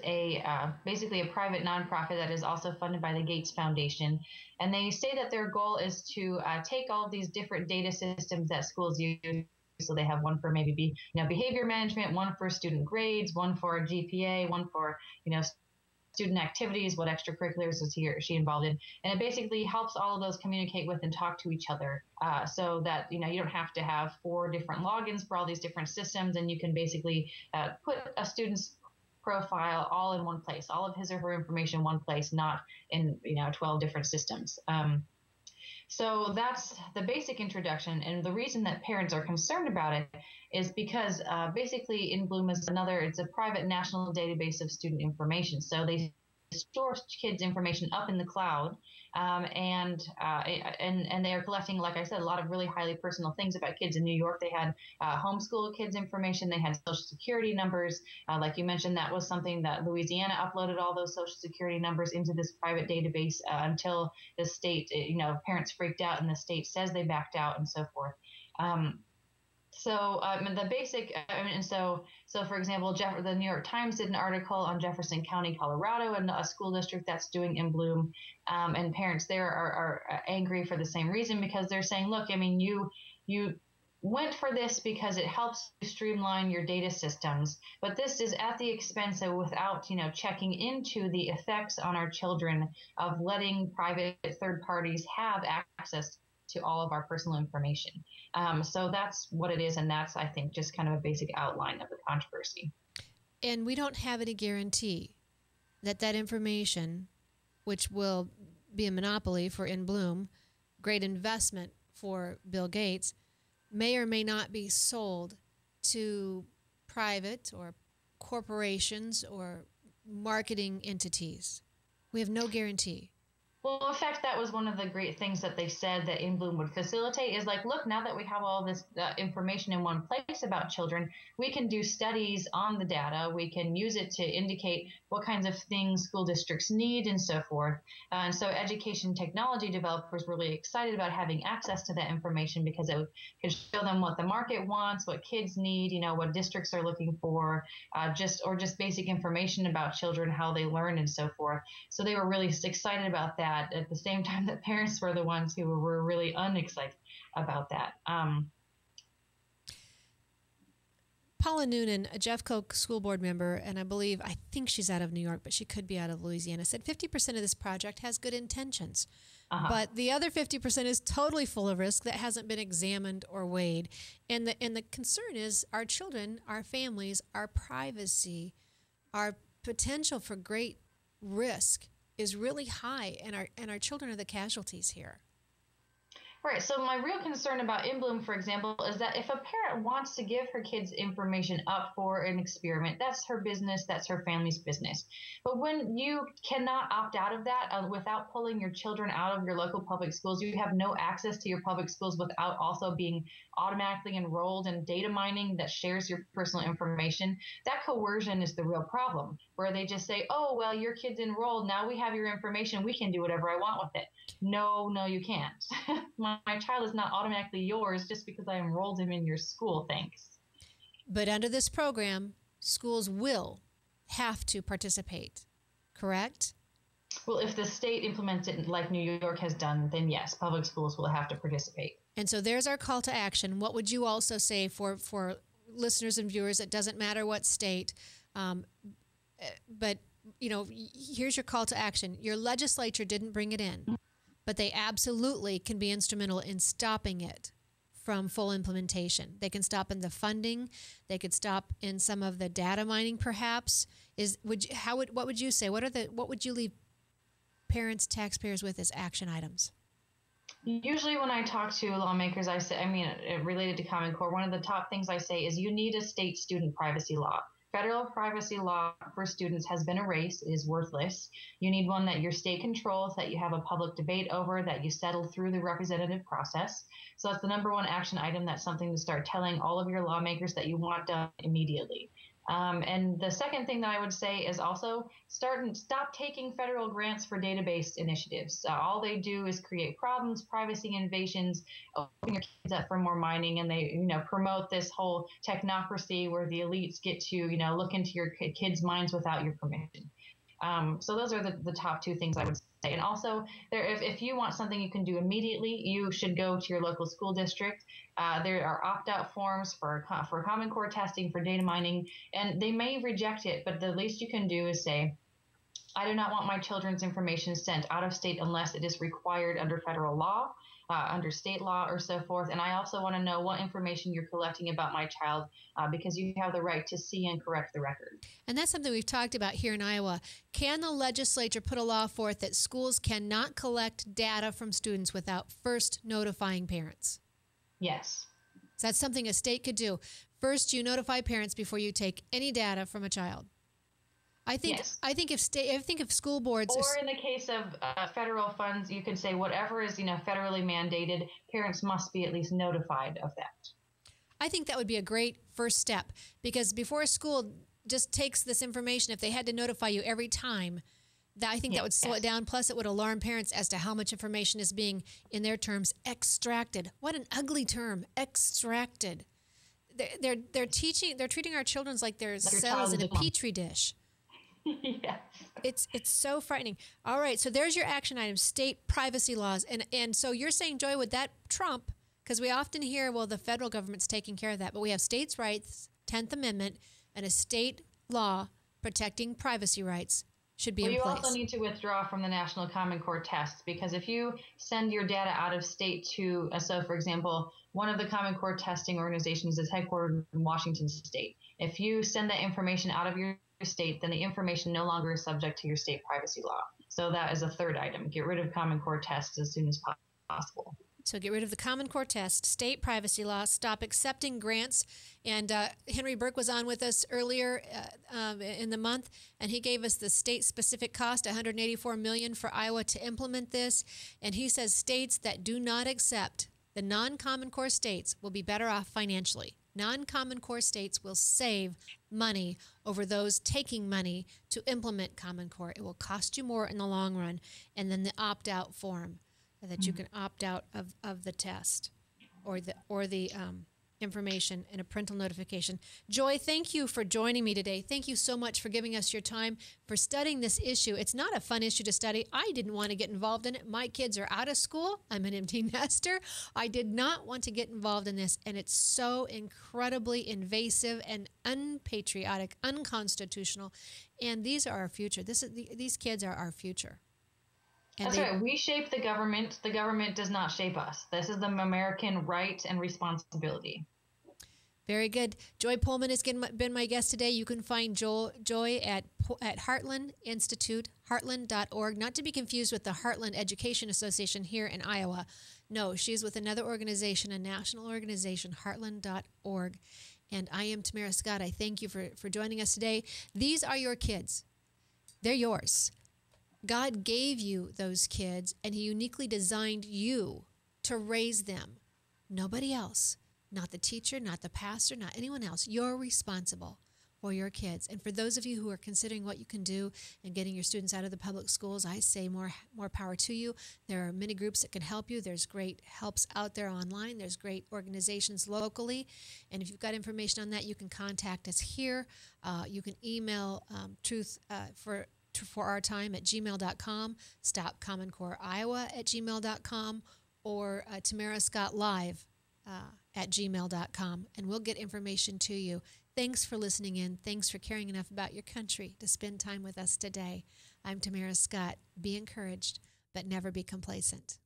basically a private nonprofit that is also funded by the Gates Foundation. And they say that their goal is to take all of these different data systems that schools use. So they have one for maybe behavior management, one for student grades, one for GPA, one for student activities, what extracurriculars is he or she involved in, and it basically helps all of those communicate with and talk to each other, so that you don't have to have 4 different logins for all these different systems, and you can basically put a student's profile all in one place, all of his or her information in one place, not in 12 different systems. So that's the basic introduction. And the reason that parents are concerned about it is because basically In Bloom is it's a private national database of student information. So they store kids' information up in the cloud, and they are collecting, like I said, a lot of really highly personal things about kids. In New York, they had homeschool kids' information. They had social security numbers. Like you mentioned, that was something that Louisiana uploaded all those social security numbers into this private database until the state, parents freaked out and the state says they backed out and so forth. The basic, so for example, the New York Times did an article on Jefferson County, Colorado, and a school district that's doing In Bloom, and parents there are angry for the same reason, because they're saying, look, you went for this because it helps you streamline your data systems, but this is at the expense of without, checking into the effects on our children of letting private third parties have access to all of our personal information. So that's what it is, and that's, I think, just kind of a basic outline of the controversy. And we don't have any guarantee that information, which will be a monopoly for In Bloom, great investment for Bill Gates, may or may not be sold to private or corporations or marketing entities. We have no guarantee. Well, in fact, that was one of the great things that they said that In Bloom would facilitate is like, look, now that we have all this information in one place about children, we can do studies on the data. We can use it to indicate what kinds of things school districts need and so forth. And so education technology developers were really excited about having access to that information because it could show them what the market wants, what kids need, what districts are looking for, just basic information about children, how they learn and so forth. So they were really excited about that. At the same time that parents were the ones who were really unexcited about that. Paula Noonan, a Jeffco school board member, and I think she's out of New York, but she could be out of Louisiana, said 50% of this project has good intentions. But the other 50% is totally full of risk that hasn't been examined or weighed. And the concern is our children, our families, our privacy, our potential for great risk is really high, and our children are the casualties here. Right. So my real concern about In Bloom, for example, is that if a parent wants to give her kids information up for an experiment, that's her business, that's her family's business. But when you cannot opt out of that without pulling your children out of your local public schools, you have no access to your public schools without also being automatically enrolled in data mining that shares your personal information. That coercion is the real problem, where they just say, oh, well, your kid's enrolled. Now we have your information. We can do whatever I want with it. No, you can't. My child is not automatically yours just because I enrolled him in your school. Thanks. But under this program, schools will have to participate, correct? Well, if the state implements it like New York has done, then yes, public schools will have to participate. And so there's our call to action. What would you also say for listeners and viewers? It doesn't matter what state, but here's your call to action. Your legislature didn't bring it in, but they absolutely can be instrumental in stopping it from full implementation. They can stop in the funding. They could stop in some of the data mining, perhaps. What would you say? What would you leave parents, taxpayers with as action items? Usually when I talk to lawmakers, related to Common Core, one of the top things I say is you need a state student privacy law. Federal privacy law for students has been erased. It is worthless. You need one that your state controls, that you have a public debate over, that you settle through the representative process. So that's the number one action item. That's something to start telling all of your lawmakers that you want done immediately. And the second thing that I would say is also stop taking federal grants for database initiatives. All they do is create problems, privacy invasions, open your kids up for more mining, and they promote this whole technocracy where the elites get to look into your kids' minds without your permission. So those are the top two things I would say. And also, if you want something you can do immediately, you should go to your local school district. There are opt-out forms for Common Core testing, for data mining, and they may reject it, but the least you can do is say, I do not want my children's information sent out of state unless it is required under federal law, under state law, or so forth. And I also want to know what information you're collecting about my child because you have the right to see and correct the record. And that's something we've talked about here in Iowa. Can the legislature put a law forth that schools cannot collect data from students without first notifying parents? Yes. So that's something a state could do. First, you notify parents before you take any data from a child. I think if school boards, or in the case of federal funds, you could say whatever is federally mandated, parents must be at least notified of that. I think that would be a great first step, because before a school just takes this information, if they had to notify you every time, I think that would slow it down. Plus, it would alarm parents as to how much information is being, in their terms, extracted. What an ugly term, extracted. They're treating our children like they're cells in a petri dish. Yes. It's so frightening. All right, so there's your action item, state privacy laws. And so you're saying, Joy, would that trump, because we often hear, well, the federal government's taking care of that, but we have states' rights, 10th Amendment, and a state law protecting privacy rights should be in place. You also need to withdraw from the National Common Core tests, because if you send your data out of state to, so for example, one of the Common Core testing organizations is headquartered in Washington State. If you send that information out of your state, then the information no longer is subject to your state privacy law. So that is a third item. Get rid of Common Core tests as soon as possible. So get rid of the Common Core test, state privacy law, stop accepting grants. And Henry Burke was on with us earlier in the month, and he gave us the state-specific cost, $184 million for Iowa to implement this. And he says states that do not accept the non-Common Core states will be better off financially. Non-Common Core states will save money over those taking money to implement Common Core. It will cost you more in the long run. And then the opt-out form, that you can opt out of the test or the information and a parental notification. Joy, thank you for joining me today. Thank you so much for giving us your time, for studying this issue. It's not a fun issue to study. I didn't want to get involved in it. My kids are out of school. I'm an empty nester. I did not want to get involved in this, and it's so incredibly invasive and unpatriotic, unconstitutional, and these are our future. These kids are our future. And That's right. We shape the government. The government does not shape us. This is the American right and responsibility. Very good. Joy Pullmann has been my guest today. You can find Joy at Heartland Institute, heartland.org, not to be confused with the Heartland Education Association here in Iowa. No, she's with another organization, a national organization, heartland.org. And I am Tamara Scott. I thank you for joining us today. These are your kids. They're yours. God gave you those kids, and he uniquely designed you to raise them. Nobody else, not the teacher, not the pastor, not anyone else. You're responsible for your kids. And for those of you who are considering what you can do in getting your students out of the public schools, I say more power to you. There are many groups that can help you. There's great helps out there online. There's great organizations locally. And if you've got information on that, you can contact us here. You can email truth for our time at gmail.com, stopcommoncoreiowa@gmail.com, or Tamara Scott Live at gmail.com, and we'll get information to you. Thanks for listening in. Thanks for caring enough about your country to spend time with us today. I'm Tamara Scott. Be encouraged, but never be complacent.